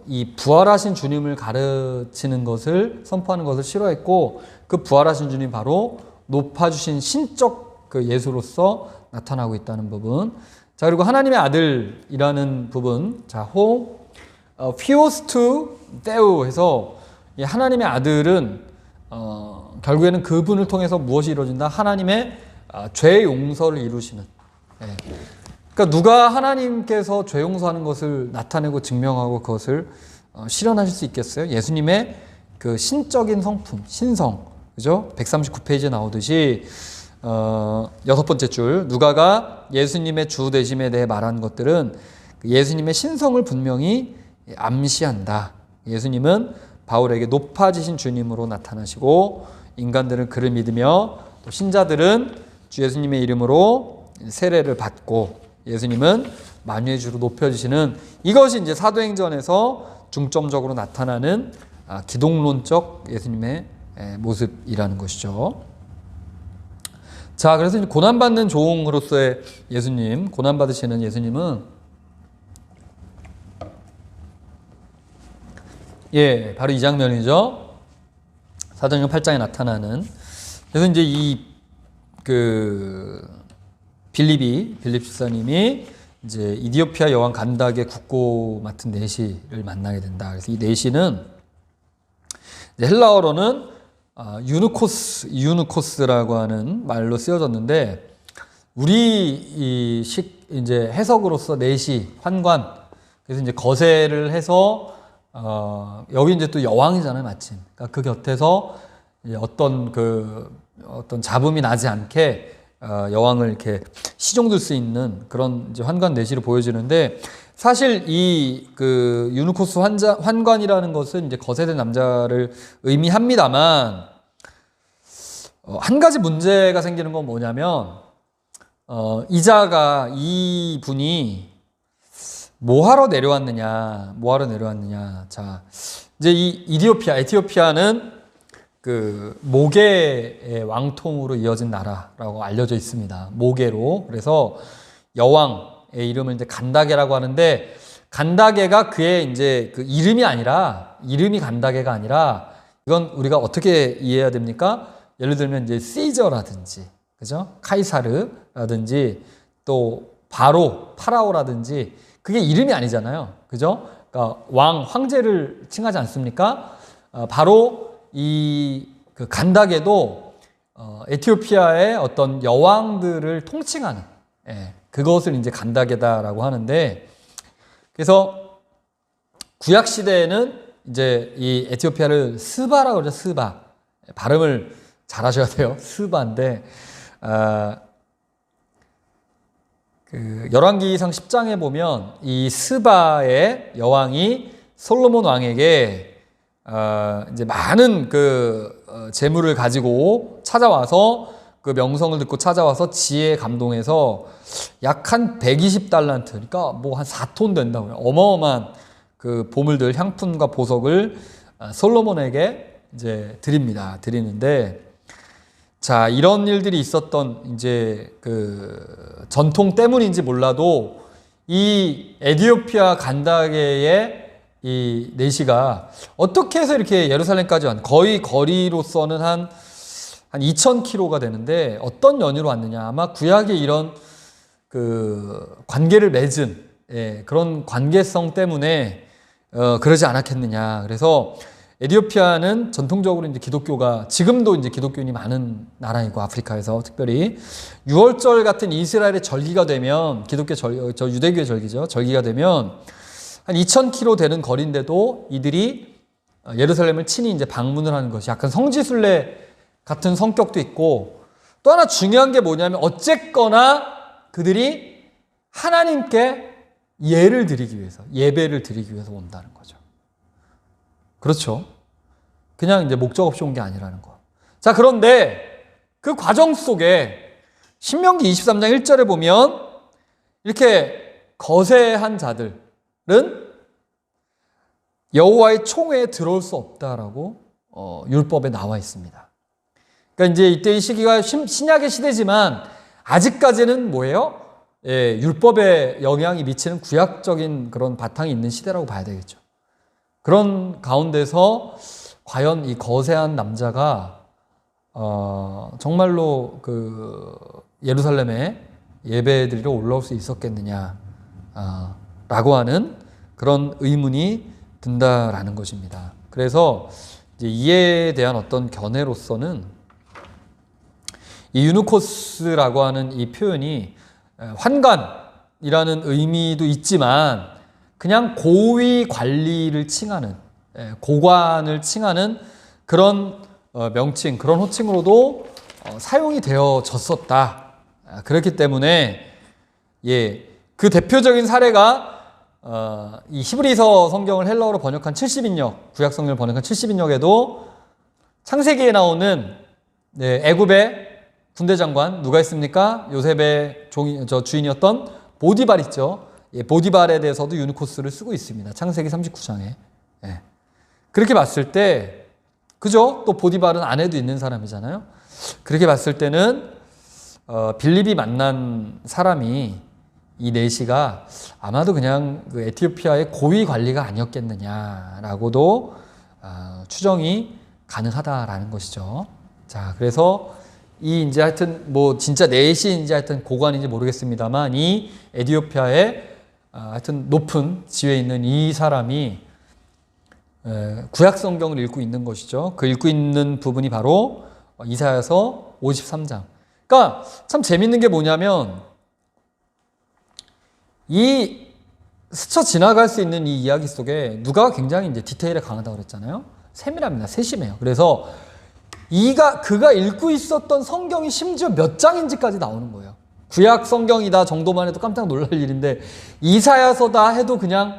이 부활하신 주님을 가르치는 것을 선포하는 것을 싫어했고 그 부활하신 주님 바로 높아주신 신적 그 예수로서 나타나고 있다는 부분. 자, 그리고 하나님의 아들이라는 부분. 자, 피오스투 테우 해서 이 하나님의 아들은 결국에는 그분을 통해서 무엇이 이루어진다? 하나님의 죄 용서를 이루시는. 그러니까 누가 하나님께서 죄 용서하는 것을 나타내고 증명하고 그것을 실현하실 수 있겠어요? 예수님의 그 신적인 성품, 신성, 그죠? 139페이지에 나오듯이 6번째 줄, 누가가 예수님의 주 되심에 대해 말한 것들은 예수님의 신성을 분명히 암시한다. 예수님은 바울에게 높아지신 주님으로 나타나시고 인간들은 그를 믿으며 또 신자들은 주 예수님의 이름으로 세례를 받고 예수님은 만유의 주로 높여주시는, 이것이 이제 사도행전에서 중점적으로 나타나는 기독론적 예수님의 모습이라는 것이죠. 자, 그래서 이제 고난받는 종으로서의 예수님, 고난받으시는 예수님은 바로 이 장면이죠. 사도행전 8장에 나타나는. 그래서 이제 빌립 집사님이 이제 이디오피아 여왕 간닥의 국고 맡은 내시를 만나게 된다. 그래서 이 내시는 헬라어로는 유누코스라고 하는 말로 쓰여졌는데, 우리 이제 해석으로서 내시, 환관. 그래서 이제 거세를 해서 여기 이제 또 여왕이잖아요, 마침. 그러니까 그 곁에서 어떤 잡음이 나지 않게 여왕을 이렇게 시종들 수 있는 그런 이제 환관 내시로 보여지는데, 사실 이 유누코스 환관이라는 것은 이제 거세된 남자를 의미합니다만, 한 가지 문제가 생기는 건 뭐냐면, 이 분이 뭐하러 내려왔느냐. 자, 이제 이 에티오피아는 그 모계의 왕통으로 이어진 나라라고 알려져 있습니다. 모계로. 그래서 여왕의 이름을 이제 간다게라고 하는데, 간다게가 그의 이제 그 이름이 간다게가 아니라, 이건 우리가 어떻게 이해해야 됩니까? 예를 들면 이제 시저라든지, 그죠? 카이사르라든지, 또 파라오라든지, 그게 이름이 아니잖아요. 그죠? 그러니까 황제를 칭하지 않습니까? 바로 그 간다게도 에티오피아의 어떤 여왕들을 통칭하는, 그것을 이제 간다게다라고 하는데, 그래서 구약 시대에는 이제 이 에티오피아를 스바라고 그러죠. 스바. 발음을 잘 하셔야 돼요. 스바인데, 열왕기상 10장에 보면 이 스바의 여왕이 솔로몬 왕에게 이제 많은 재물을 가지고 찾아와서, 그 명성을 듣고 찾아와서 지혜에 감동해서 약 한 120달란트, 그러니까 뭐 한 4톤 된다고요. 어마어마한 그 보물들, 향품과 보석을 솔로몬에게 이제 드리는데, 자, 이런 일들이 있었던 이제 그 전통 때문인지 몰라도 이 에티오피아 간다게의 이 내시가 어떻게 해서 이렇게 예루살렘까지 거의 거리로서는 한 2,000km가 되는데, 어떤 연유로 왔느냐. 아마 구약에 이런 그 관계를 맺은 그런 관계성 때문에 그러지 않았겠느냐. 그래서 에티오피아는 전통적으로 이제 기독교가, 지금도 이제 기독교인이 많은 나라이고, 아프리카에서 특별히 6월절 같은 이스라엘의 절기가 되면, 유대교의 절기죠. 절기가 되면 한 2,000km 되는 거리인데도 이들이 예루살렘을 친히 이제 방문을 하는 것이 약간 성지순례 같은 성격도 있고, 또 하나 중요한 게 뭐냐면, 어쨌거나 그들이 하나님께 예배를 드리기 위해서 온다는 거죠. 그렇죠. 그냥 이제 목적 없이 온 게 아니라는 거. 자, 그런데 그 과정 속에 신명기 23장 1절에 보면 이렇게 거세한 자들, 여호와의 총회에 들어올 수 없다라고 율법에 나와 있습니다. 그러니까 이제 이때의 시기가 신약의 시대지만 아직까지는 뭐예요? 율법에 영향이 미치는 구약적인 그런 바탕이 있는 시대라고 봐야 되겠죠. 그런 가운데서 과연 이 거세한 남자가 정말로 그 예루살렘에 예배드리러 올라올 수 있었겠느냐 라고 하는 그런 의문이 든다라는 것입니다. 그래서 이제 이에 대한 어떤 견해로서는 이 유누코스라고 하는 이 표현이 환관이라는 의미도 있지만 그냥 고위 관리를 칭하는, 고관을 칭하는 그런 명칭, 그런 호칭으로도 사용이 되어졌었다. 그렇기 때문에 그 대표적인 사례가 이 히브리서 성경을 헬라어로 번역한 70인역, 구약 성경을 번역한 70인역에도 창세기에 나오는 애굽의 군대 장관 누가 있습니까? 요셉의 주인이었던 보디발 있죠. 보디발에 대해서도 유누코스를 쓰고 있습니다. 창세기 39장에. 그렇게 봤을 때, 그죠? 또 보디발은 아내도 있는 사람이잖아요. 그렇게 봤을 때는 빌립이 만난 사람이 이 내시가 아마도 그냥 그 에티오피아의 고위 관리가 아니었겠느냐라고도 추정이 가능하다라는 것이죠. 자, 그래서 이 이제 하여튼 뭐 진짜 내시인지 하여튼 고관인지 모르겠습니다만 이 에티오피아의 하여튼 높은 지위에 있는 이 사람이 구약 성경을 읽고 있는 것이죠. 그 읽고 있는 부분이 바로 이사야서 53장. 그러니까 참 재밌는 게 뭐냐면 이 스쳐 지나갈 수 있는 이 이야기 속에 누가가 굉장히 이제 디테일에 강하다고 그랬잖아요. 세밀합니다. 세심해요. 그래서 그가 읽고 있었던 성경이 심지어 몇 장인지까지 나오는 거예요. 구약 성경이다 정도만 해도 깜짝 놀랄 일인데 이사야서다 해도 그냥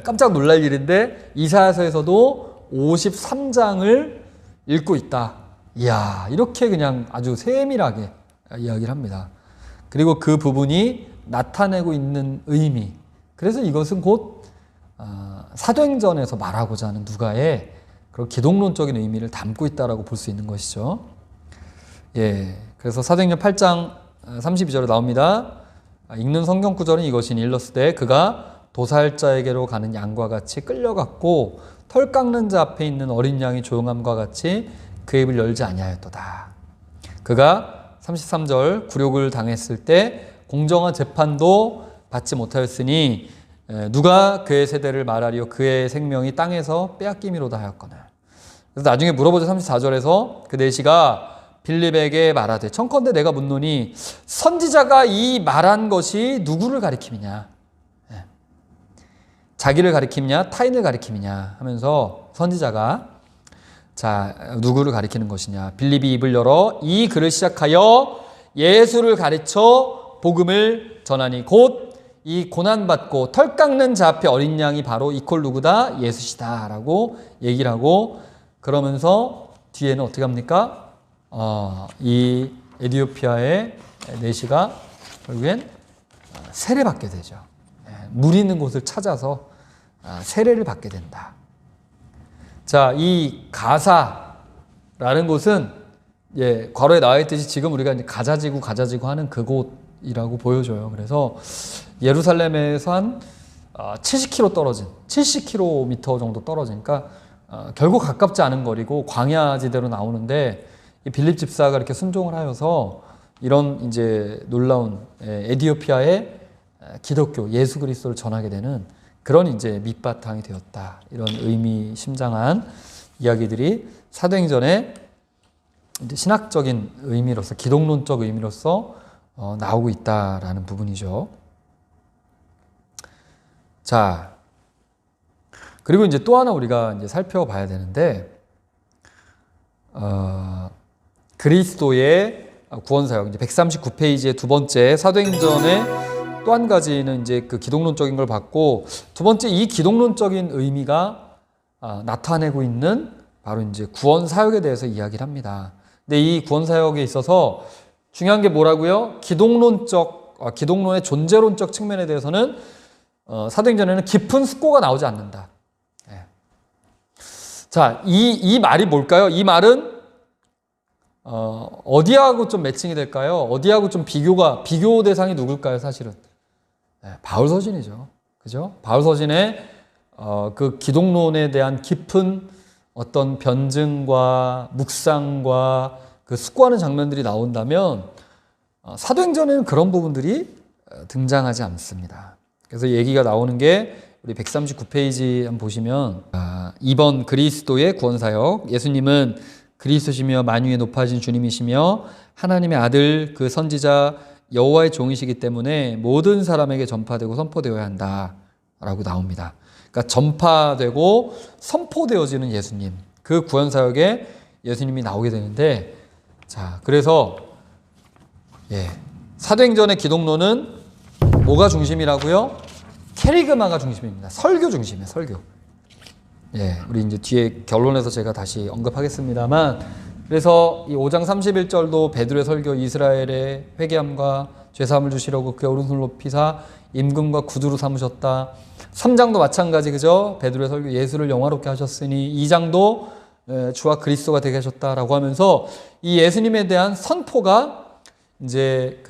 깜짝 놀랄 일인데 이사야서에서도 53장을 읽고 있다. 이야, 이렇게 그냥 아주 세밀하게 이야기를 합니다. 그리고 그 부분이 나타내고 있는 의미. 그래서 이것은 곧 사도행전에서 말하고자 하는 누가의 그런 기독론적인 의미를 담고 있다라고 볼 수 있는 것이죠. 그래서 사도행전 8장 32절에 나옵니다. 읽는 성경 구절은 이것이니 일렀으되 그가 도살자에게로 가는 양과 같이 끌려갔고 털 깎는 자 앞에 있는 어린 양이 조용함과 같이 그 입을 열지 아니하였도다. 그가 33절 굴욕을 당했을 때 공정한 재판도 받지 못하였으니 누가 그의 세대를 말하리요 그의 생명이 땅에서 빼앗김이로다 하였거늘. 그래서 나중에 물어보죠. 34절에서 그 내시가 빌립에게 말하되 청컨대 내가 묻노니 선지자가 이 말한 것이 누구를 가리킴이냐, 자기를 가리킴이냐 타인을 가리킴이냐 하면서 선지자가 누구를 가리키는 것이냐. 빌립이 입을 열어 이 글을 시작하여 예수를 가르쳐 복음을 전하니 곧 이 고난받고 털 깎는 자 앞에 어린 양이 바로 이퀄 누구다? 예수시다 라고 얘기를 하고 그러면서 뒤에는 어떻게 합니까? 이 에티오피아의 내시가 결국엔 세례받게 되죠. 물 있는 곳을 찾아서 세례를 받게 된다. 자, 이 가사라는 곳은 괄호에 나와 있듯이 지금 우리가 이제 가자지구 하는 그곳이라고 보여줘요. 그래서 예루살렘에서 한 70km 떨어진 70km 정도 떨어지니까 결국 가깝지 않은 거리고 광야지대로 나오는데 이 빌립 집사가 이렇게 순종을 하여서 이런 이제 놀라운 에티오피아의 기독교 예수 그리스도를 전하게 되는 그런 이제 밑바탕이 되었다. 이런 의미심장한 이야기들이 사도행전의 이제 신학적인 의미로서 기독론적 의미로서 나오고 있다라는 부분이죠. 자, 그리고 이제 또 하나 우리가 이제 살펴봐야 되는데 그리스도의 구원사역 이제 139페이지의 두 번째 사도행전의 또 한 가지는 이제 그 기독론적인 걸 봤고 두 번째 이 기독론적인 의미가 나타내고 있는 바로 이제 구원 사역에 대해서 이야기를 합니다. 근데 이 구원 사역에 있어서 중요한 게 뭐라고요? 기독론의 존재론적 측면에 대해서는 사도행전에는 깊은 숙고가 나오지 않는다. 예. 자, 이 말이 뭘까요? 이 말은 어디하고 좀 매칭이 될까요? 어디하고 좀 비교 대상이 누굴까요? 사실은 바울 서신이죠. 그죠? 바울 서신에 그 기독론에 대한 깊은 어떤 변증과 묵상과 그 숙고하는 장면들이 나온다면 사도행전에는 그런 부분들이 등장하지 않습니다. 그래서 얘기가 나오는 게 우리 139페이지 한번 보시면 2번 그리스도의 구원사역, 예수님은 그리스도시며 만유에 높아진 주님이시며 하나님의 아들 그 선지자 여호와의 종이시기 때문에 모든 사람에게 전파되고 선포되어야 한다라고 나옵니다. 그러니까 전파되고 선포되어지는 예수님, 그 구원사역에 예수님이 나오게 되는데, 자, 그래서 사도행전의 기독론은 뭐가 중심이라고요? 캐리그마가 중심입니다. 설교 중심이에요. 설교. 우리 이제 뒤에 결론에서 제가 다시 언급하겠습니다만, 그래서 이 5장 31절도 베드로의 설교, 이스라엘의 회개함과 죄사함을 주시려고 그의 오른손을 높이사 임금과 구두로 삼으셨다. 3장도 마찬가지, 그죠? 베드로의 설교, 예수를 영화롭게 하셨으니. 2장도 주와 그리스도가 되게 하셨다라고 하면서 이 예수님에 대한 선포가 이제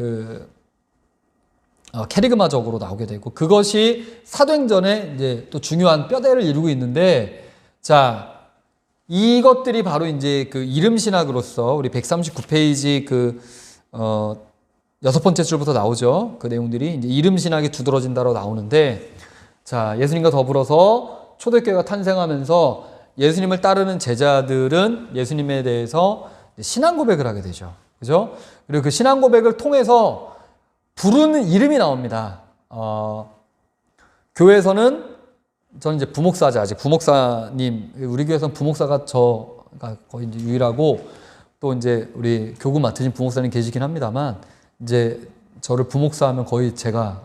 캐리그마적으로 나오게 되고, 그것이 사도행전에 이제 또 중요한 뼈대를 이루고 있는데, 자, 이것들이 바로 이제 그 이름 신학으로서 우리 139페이지 여섯 번째 줄부터 나오죠. 그 내용들이 이제 이름 신학이 두드러진다로 나오는데, 자, 예수님과 더불어서 초대교회가 탄생하면서 예수님을 따르는 제자들은 예수님에 대해서 신앙 고백을 하게 되죠. 그죠? 그리고 그 신앙 고백을 통해서 부르는 이름이 나옵니다. 교회에서는 저는 이제 부목사죠. 아직 부목사님, 우리 교회에서는 부목사가 저가 거의 이제 유일하고, 또 이제 우리 교구 맡으신 부목사님 계시긴 합니다만, 이제 저를 부목사 하면 거의 제가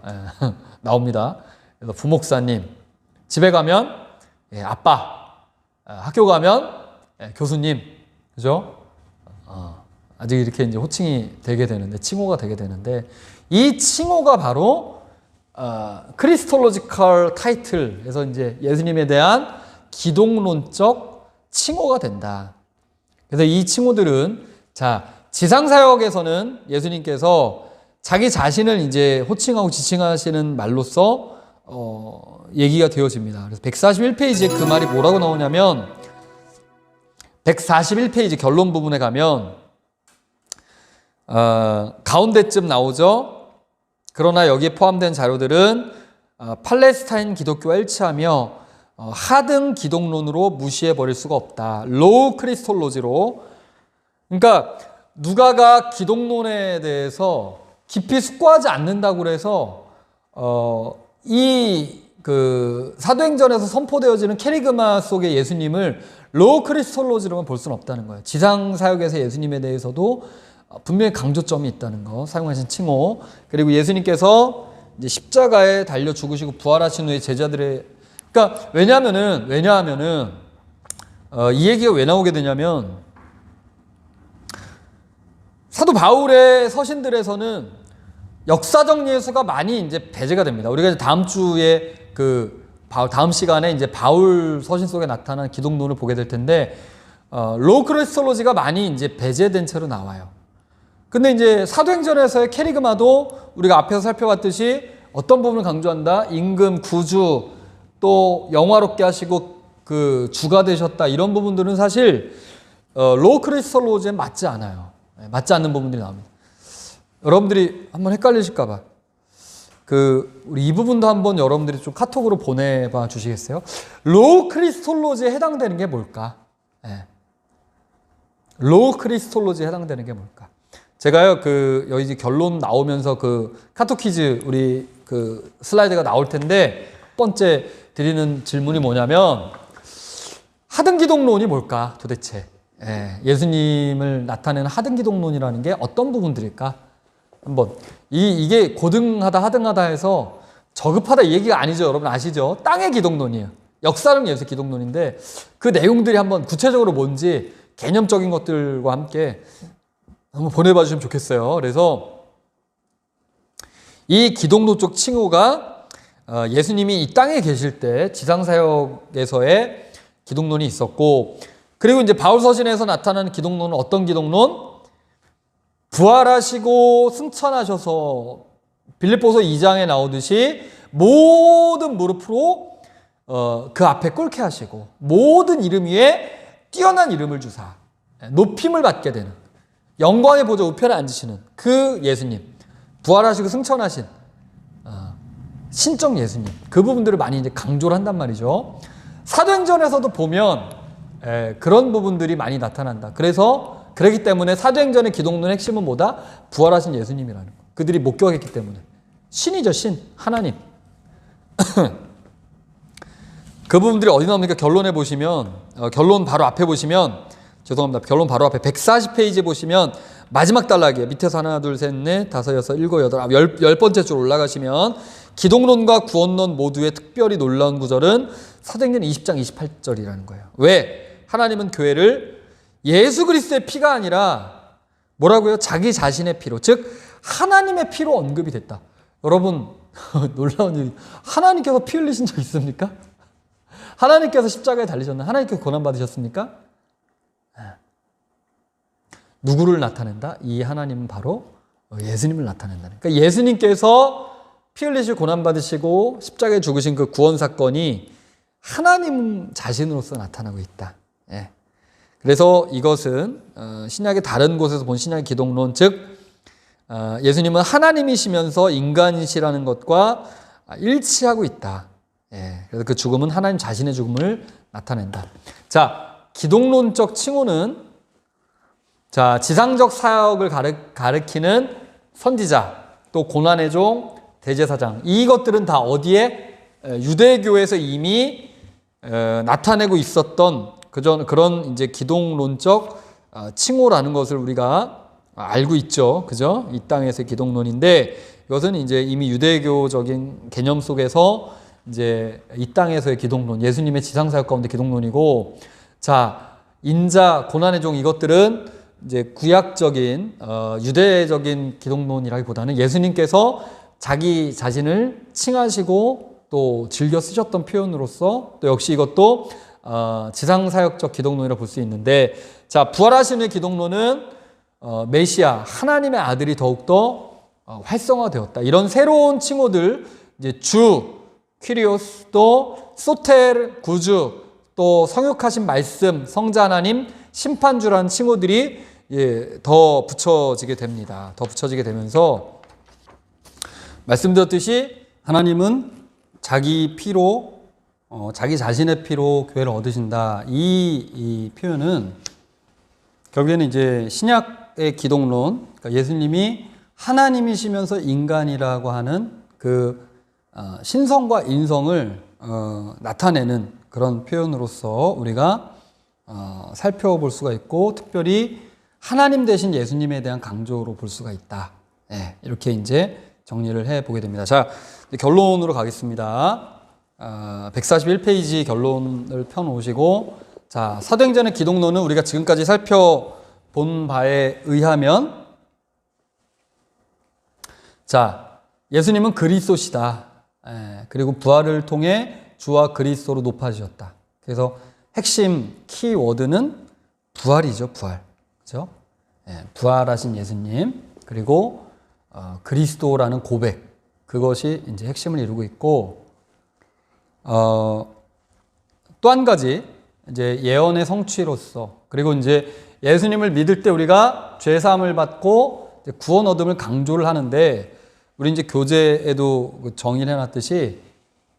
나옵니다. 그래서 부목사님, 집에 가면 아빠, 학교 가면 교수님, 그죠? 아직 이렇게 이제 호칭이 되게 되는데, 칭호가 되게 되는데, 이 칭호가 바로 크리스톨로지컬 타이틀에서 이제 예수님에 대한 기독론적 칭호가 된다. 그래서 이 칭호들은, 자, 지상사역에서는 예수님께서 자기 자신을 이제 호칭하고 지칭하시는 말로써 얘기가 되어집니다. 그래서 141페이지에 그 말이 뭐라고 나오냐면, 141페이지 결론 부분에 가면 가운데쯤 나오죠. 그러나 여기에 포함된 자료들은 팔레스타인 기독교와 일치하며 하등 기독론으로 무시해버릴 수가 없다. 로우 크리스톨로지로. 그러니까 누가가 기독론에 대해서 깊이 숙고하지 않는다고 그래서 사도행전에서 선포되어지는 캐리그마 속의 예수님을 로우 크리스톨로지로만 볼 수는 없다는 거예요. 지상사역에서 예수님에 대해서도 분명히 강조점이 있다는 거, 사용하신 칭호. 그리고 예수님께서 이제 십자가에 달려 죽으시고 부활하신 후에 제자들의, 그러니까 왜냐하면은 이 얘기가 왜 나오게 되냐면, 사도 바울의 서신들에서는 역사적 예수가 많이 이제 배제가 됩니다. 우리가 이제 다음 주에 다음 시간에 이제 바울 서신 속에 나타난 기독론을 보게 될 텐데, 로우 크리스톨로지가 많이 이제 배제된 채로 나와요. 근데 이제 사도행전에서의 캐리그마도 우리가 앞에서 살펴봤듯이 어떤 부분을 강조한다? 임금, 구주, 또 영화롭게 하시고 그 주가 되셨다. 이런 부분들은 사실 로우 크리스톨로지에 맞지 않아요. 맞지 않는 부분들이 나옵니다. 여러분들이 한번 헷갈리실까봐 우리 이 부분도 한번 여러분들이 좀 카톡으로 보내봐 주시겠어요? 로우 크리스톨로지에 해당되는 게 뭘까? 로우 크리스톨로지에 해당되는 게 뭘까? 제가요, 여기 결론 나오면서 카톡 퀴즈 우리 슬라이드가 나올 텐데, 첫 번째 드리는 질문이 뭐냐면, 하등 기독론이 뭘까, 도대체? 예수님을 나타내는 하등 기독론이라는 게 어떤 부분들일까? 한번. 이게 고등하다, 하등하다 해서 저급하다 이 얘기가 아니죠. 여러분 아시죠? 땅의 기독론이에요. 역사는 예수 기독론인데, 그 내용들이 한번 구체적으로 뭔지 개념적인 것들과 함께 한번 보내봐 주시면 좋겠어요. 그래서 이 기독론 쪽 칭호가 예수님이 이 땅에 계실 때 지상사역에서의 기독론이 있었고, 그리고 이제 바울서신에서 나타나는 기독론은 어떤 기독론? 부활하시고 승천하셔서 빌립보서 2장에 나오듯이 모든 무릎으로 그 앞에 꿇게 하시고 모든 이름 위에 뛰어난 이름을 주사 높임을 받게 되는 영광의 보좌 우편에 앉으시는 그 예수님, 부활하시고 승천하신 신적 예수님, 그 부분들을 많이 이제 강조를 한단 말이죠. 사도행전에서도 보면 그런 부분들이 많이 나타난다. 그렇기 때문에 사도행전의 기독론의 핵심은 뭐다? 부활하신 예수님이라는 거. 그들이 목격했기 때문에. 신이죠, 신. 하나님. 그 부분들이 어디 나옵니까? 결론에 보시면, 결론 바로 앞에 보시면, 죄송합니다. 결론 바로 앞에 140페이지 보시면 마지막 단락이에요. 밑에서 하나, 둘, 셋, 넷, 다섯, 여섯, 일곱, 여덟, 열 번째 줄 올라가시면 기독론과 구원론 모두의 특별히 놀라운 구절은 사도행전 20장 28절이라는 거예요. 왜? 하나님은 교회를 예수 그리스도의 피가 아니라 뭐라고요? 자기 자신의 피로, 즉 하나님의 피로 언급이 됐다. 여러분 놀라운 일이, 하나님께서 피 흘리신 적 있습니까? 하나님께서 십자가에 달리셨나? 하나님께서 고난받으셨습니까? 누구를 나타낸다? 이 하나님은 바로 예수님을 나타낸다. 그러니까 예수님께서 피 흘리시고 고난받으시고 십자가에 죽으신 그 구원 사건이 하나님 자신으로서 나타나고 있다. 그래서 이것은 신약의 다른 곳에서 본 신약의 기독론, 즉 예수님은 하나님이시면서 인간이시라는 것과 일치하고 있다. 그래서 그 죽음은 하나님 자신의 죽음을 나타낸다. 자, 기독론적 칭호는 지상적 사역을 가리키는 선지자, 또 고난의 종, 대제사장, 이것들은 다 어디에? 유대교에서 이미 나타내고 있었던 그런 이제 기독론적 칭호라는 것을 우리가 알고 있죠. 그죠? 이 땅에서의 기독론인데, 이것은 이제 이미 유대교적인 개념 속에서 이제 이 땅에서의 기독론, 예수님의 지상사역 가운데 기독론이고, 자, 인자, 고난의 종, 이것들은 이제 구약적인 유대적인 기독론이라기보다는 예수님께서 자기 자신을 칭하시고 또 즐겨 쓰셨던 표현으로서 또 역시 이것도 지상사역적 기독론이라고 볼 수 있는데, 자, 부활하시는 기독론은 메시아, 하나님의 아들이 더욱더 활성화되었다. 이런 새로운 칭호들, 이제 주, 퀴리오스, 또 소텔, 구주, 또 성육하신 말씀, 성자 하나님, 심판주라는 칭호들이 더 붙여지게 됩니다. 더 붙여지게 되면서 말씀드렸듯이 하나님은 자기 피로, 자기 자신의 피로 교회를 얻으신다. 이 표현은 결국에는 이제 신약의 기독론, 그러니까 예수님이 하나님이시면서 인간이라고 하는 그 신성과 인성을 나타내는 그런 표현으로서 우리가 살펴볼 수가 있고, 특별히 하나님 대신 예수님에 대한 강조로 볼 수가 있다. 이렇게 이제 정리를 해보게 됩니다. 자, 결론으로 가겠습니다. 141페이지 결론을 펴놓으시고, 자, 사도행전의 기독론은 우리가 지금까지 살펴본 바에 의하면, 자, 예수님은 그리스도시다. 그리고 부활을 통해 주와 그리스도로 높아지셨다. 그래서 핵심 키워드는 부활이죠, 부활. 그죠? 부활하신 예수님, 그리고 그리스도라는 고백, 그것이 이제 핵심을 이루고 있고, 또 한 가지 이제 예언의 성취로서, 그리고 이제 예수님을 믿을 때 우리가 죄 사함을 받고 구원 얻음을 강조를 하는데, 우리 이제 교재에도 정의를 해놨듯이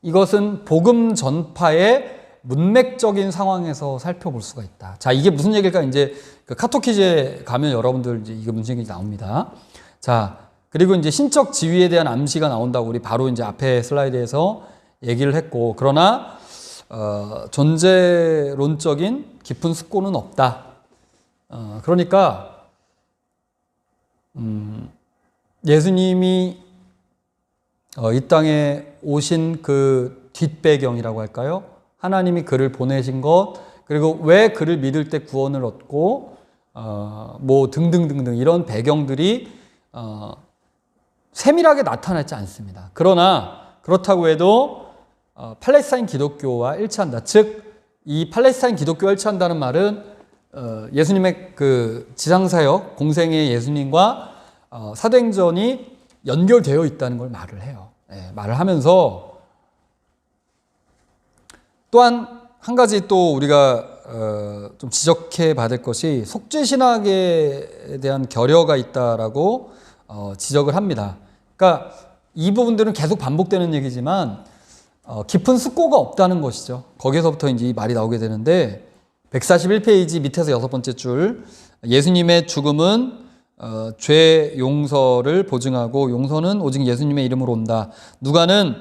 이것은 복음 전파의 문맥적인 상황에서 살펴볼 수가 있다. 자, 이게 무슨 얘기일까? 이제 그 카토키즈에 가면 여러분들 이제 이게 무슨 얘기인지 나옵니다. 자, 그리고 이제 신적 지위에 대한 암시가 나온다고 우리 바로 이제 앞에 슬라이드에서 얘기를 했고, 그러나 존재론적인 깊은 숙고는 없다. 그러니까 예수님이 이 땅에 오신 그 뒷배경이라고 할까요? 하나님이 그를 보내신 것, 그리고 왜 그를 믿을 때 구원을 얻고, 뭐 등등등등 이런 배경들이 세밀하게 나타나지 않습니다. 그러나 그렇다고 해도 팔레스타인 기독교와 일치한다. 즉, 이 팔레스타인 기독교와 일치한다는 말은 예수님의 그 지상사역, 공생의 예수님과 사도행전이 연결되어 있다는 걸 말을 해요. 말을 하면서 또한 한 가지 또 우리가 좀 지적해 받을 것이 속죄신학에 대한 결여가 있다라고 지적을 합니다. 그러니까 이 부분들은 계속 반복되는 얘기지만 깊은 숙고가 없다는 것이죠. 거기서부터 이제 이 말이 나오게 되는데 141페이지 밑에서 6번째 줄, 예수님의 죽음은 죄 용서를 보증하고 용서는 오직 예수님의 이름으로 온다. 누가는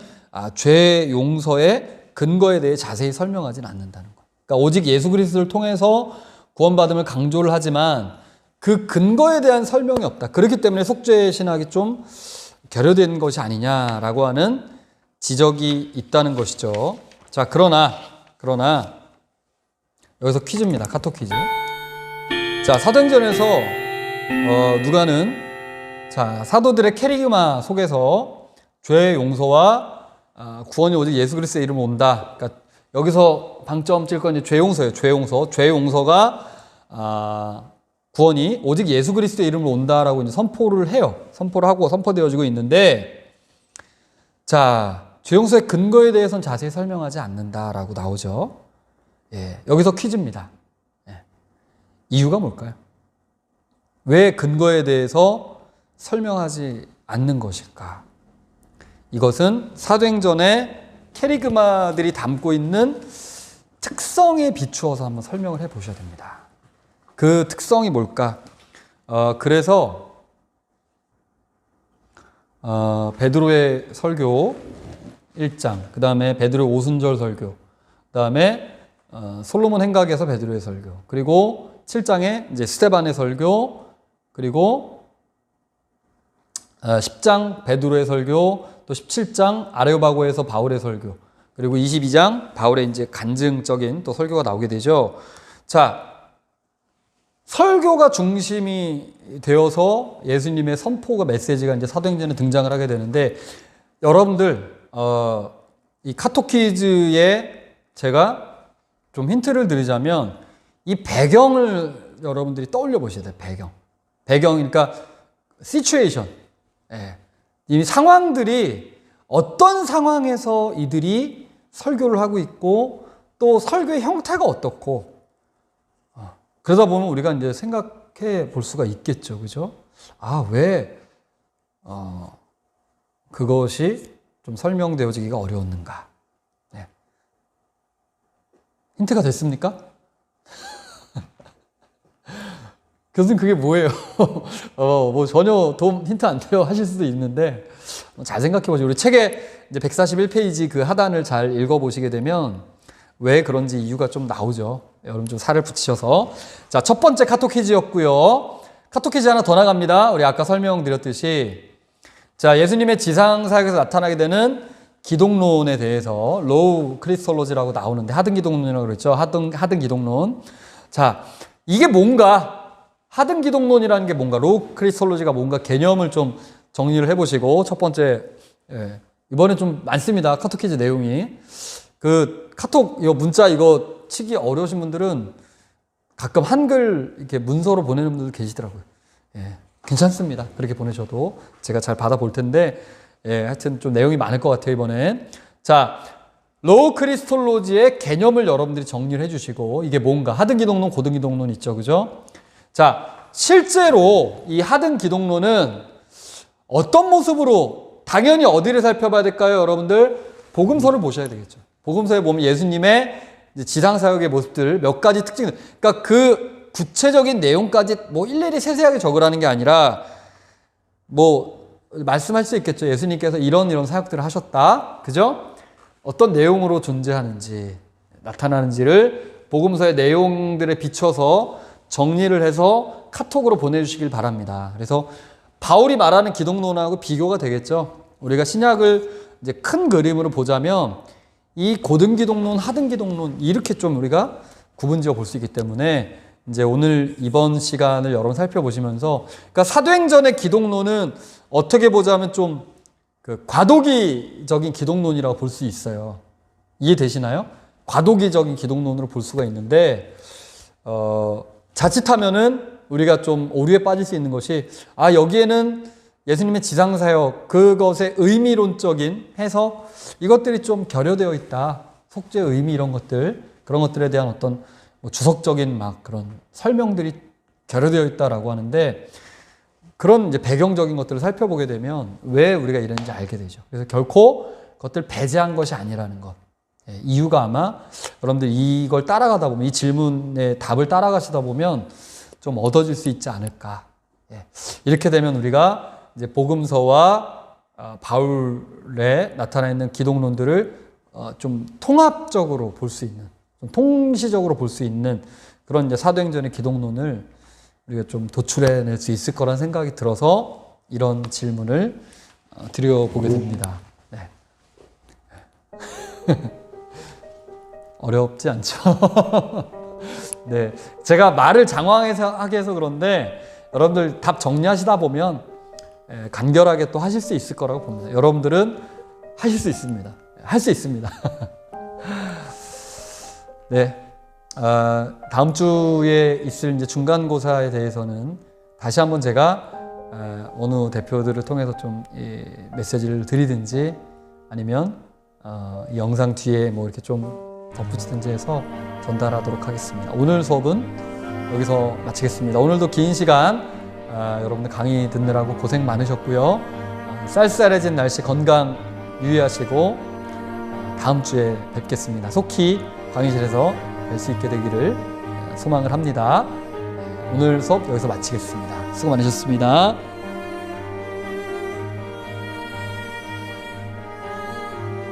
죄 용서의 근거에 대해 자세히 설명하진 않는다는 것. 그러니까 오직 예수 그리스도를 통해서 구원받음을 강조를 하지만 그 근거에 대한 설명이 없다. 그렇기 때문에 속죄 신학이 좀 결여된 것이 아니냐라고 하는 지적이 있다는 것이죠. 자, 그러나 여기서 퀴즈입니다. 카톡 퀴즈. 자, 사도행전에서 누가는 사도들의 캐리그마 속에서 죄 용서와 구원이 오직 예수 그리스도의 이름으로 온다. 그러니까 여기서 방점 찔 건 이제 죄 용서예요. 죄 용서. 죄 용서가 구원이 오직 예수 그리스도의 이름으로 온다라고 이제 선포를 해요. 선포를 하고 선포되어지고 있는데, 자, 죄 용서의 근거에 대해서는 자세히 설명하지 않는다라고 나오죠. 여기서 퀴즈입니다. 이유가 뭘까요? 왜 근거에 대해서 설명하지 않는 것일까? 이것은 사도행전의 캐리그마들이 담고 있는 특성에 비추어서 한번 설명을 해보셔야 됩니다. 그 특성이 뭘까? 그래서 베드로의 설교 1장, 그 다음에 베드로의 오순절 설교, 그 다음에 솔로몬 행각에서 베드로의 설교, 그리고 7장에 이제 스데반의 설교, 그리고 10장 베드로의 설교, 또 17장 아레오바고에서 바울의 설교, 그리고 22장 바울의 이제 간증적인 또 설교가 나오게 되죠. 자, 설교가 중심이 되어서 예수님의 선포가 메시지가 이제 사도행전에 등장을 하게 되는데, 여러분들 이 카톡 퀴즈에 제가 좀 힌트를 드리자면 이 배경을 여러분들이 떠올려 보셔야 돼요. 배경이니까 시츄에이션. 이 상황들이 어떤 상황에서 이들이 설교를 하고 있고 또 설교의 형태가 어떻고, 그러다 보면 우리가 이제 생각해 볼 수가 있겠죠. 그죠? 왜 그것이 좀 설명되어지기가 어려웠는가? 힌트가 됐습니까? 교수님, 그게 뭐예요? 뭐 전혀 힌트 안 돼요 하실 수도 있는데, 잘 생각해 보시죠. 우리 책에 이제 141페이지 그 하단을 잘 읽어보시게 되면 왜 그런지 이유가 좀 나오죠. 여러분 좀 살을 붙이셔서. 자, 첫 번째 카톡 퀴즈였고요. 카톡 퀴즈 하나 더 나갑니다. 우리 아까 설명드렸듯이, 자, 예수님의 지상 사역에서 나타나게 되는 기독론에 대해서 로우 크리스톨로지라고 나오는데, 하등 기독론이라고 그랬죠. 하등 기독론. 자, 이게 뭔가, 하등 기독론이라는 게 뭔가, 로우 크리스톨로지가 뭔가 개념을 좀 정리를 해보시고, 첫 번째, 이번에 좀 많습니다. 카톡 퀴즈 내용이. 그 카톡 문자 이거 치기 어려우신 분들은 가끔 한글 이렇게 문서로 보내는 분들 계시더라고요. 괜찮습니다. 그렇게 보내셔도 제가 잘 받아볼 텐데, 하여튼 좀 내용이 많을 것 같아요, 이번엔. 자, 로우 크리스톨로지의 개념을 여러분들이 정리를 해주시고, 이게 뭔가, 하등 기독론, 고등 기독론 있죠, 그죠? 자, 실제로 이 하등 기독론은 어떤 모습으로, 당연히 어디를 살펴봐야 될까요, 여러분들? 복음서를 보셔야 되겠죠. 복음서에 보면 예수님의 지상사역의 모습들 몇 가지 특징, 그러니까 그 구체적인 내용까지 뭐 일일이 세세하게 적으라는 게 아니라, 뭐 말씀할 수 있겠죠. 예수님께서 이런 사역들을 하셨다, 그죠? 어떤 내용으로 존재하는지, 나타나는지를 복음서의 내용들에 비춰서 정리를 해서 카톡으로 보내주시길 바랍니다. 그래서 바울이 말하는 기독론하고 비교가 되겠죠. 우리가 신약을 이제 큰 그림으로 보자면 이 고등 기독론, 하등 기독론 이렇게 좀 우리가 구분지어 볼 수 있기 때문에, 이제 오늘 이번 시간을 여러분 살펴보시면서, 그러니까 사도행전의 기독론은 어떻게 보자면 좀 그 과도기적인 기독론이라고 볼 수 있어요. 이해되시나요? 과도기적인 기독론으로 볼 수가 있는데 자칫하면은 우리가 좀 오류에 빠질 수 있는 것이 여기에는 예수님의 지상사역 그것의 의미론적인 해석 이것들이 좀 결여되어 있다. 속죄 의미 이런 것들 그런 것들에 대한 어떤 주석적인 막 그런 설명들이 결여되어 있다라고 하는데 그런 이제 배경적인 것들을 살펴보게 되면 왜 우리가 이랬는지 알게 되죠. 그래서 결코 그것들 배제한 것이 아니라는 것. 이유가 아마 여러분들이 이걸 따라가다 보면 이 질문의 답을 따라가시다 보면 좀 얻어질 수 있지 않을까. 이렇게 되면 우리가 이제 복음서와 바울에 나타나 있는 기독론들을 좀 통합적으로 볼 수 있는, 좀 통시적으로 볼 수 있는 그런 이제 사도행전의 기독론을 우리가 좀 도출해낼 수 있을 거란 생각이 들어서 이런 질문을 드려보게 됩니다. 네. 어렵지 않죠? 네. 제가 말을 장황해서 하게 해서 그런데 여러분들 답 정리하시다 보면 간결하게 또 하실 수 있을 거라고 봅니다. 여러분들은 하실 수 있습니다. 할 수 있습니다. 네. 다음 주에 있을 이제 중간고사에 대해서는 다시 한번 제가 어느 대표들을 통해서 좀 메시지를 드리든지 아니면 이 영상 뒤에 뭐 이렇게 좀 덧붙이든지 해서 전달하도록 하겠습니다. 오늘 수업은 여기서 마치겠습니다. 오늘도 긴 시간 여러분들 강의 듣느라고 고생 많으셨고요. 쌀쌀해진 날씨 건강 유의하시고 다음 주에 뵙겠습니다. 속히 강의실에서 뵐 수 있게 되기를 소망을 합니다. 오늘 수업 여기서 마치겠습니다. 수고 많으셨습니다.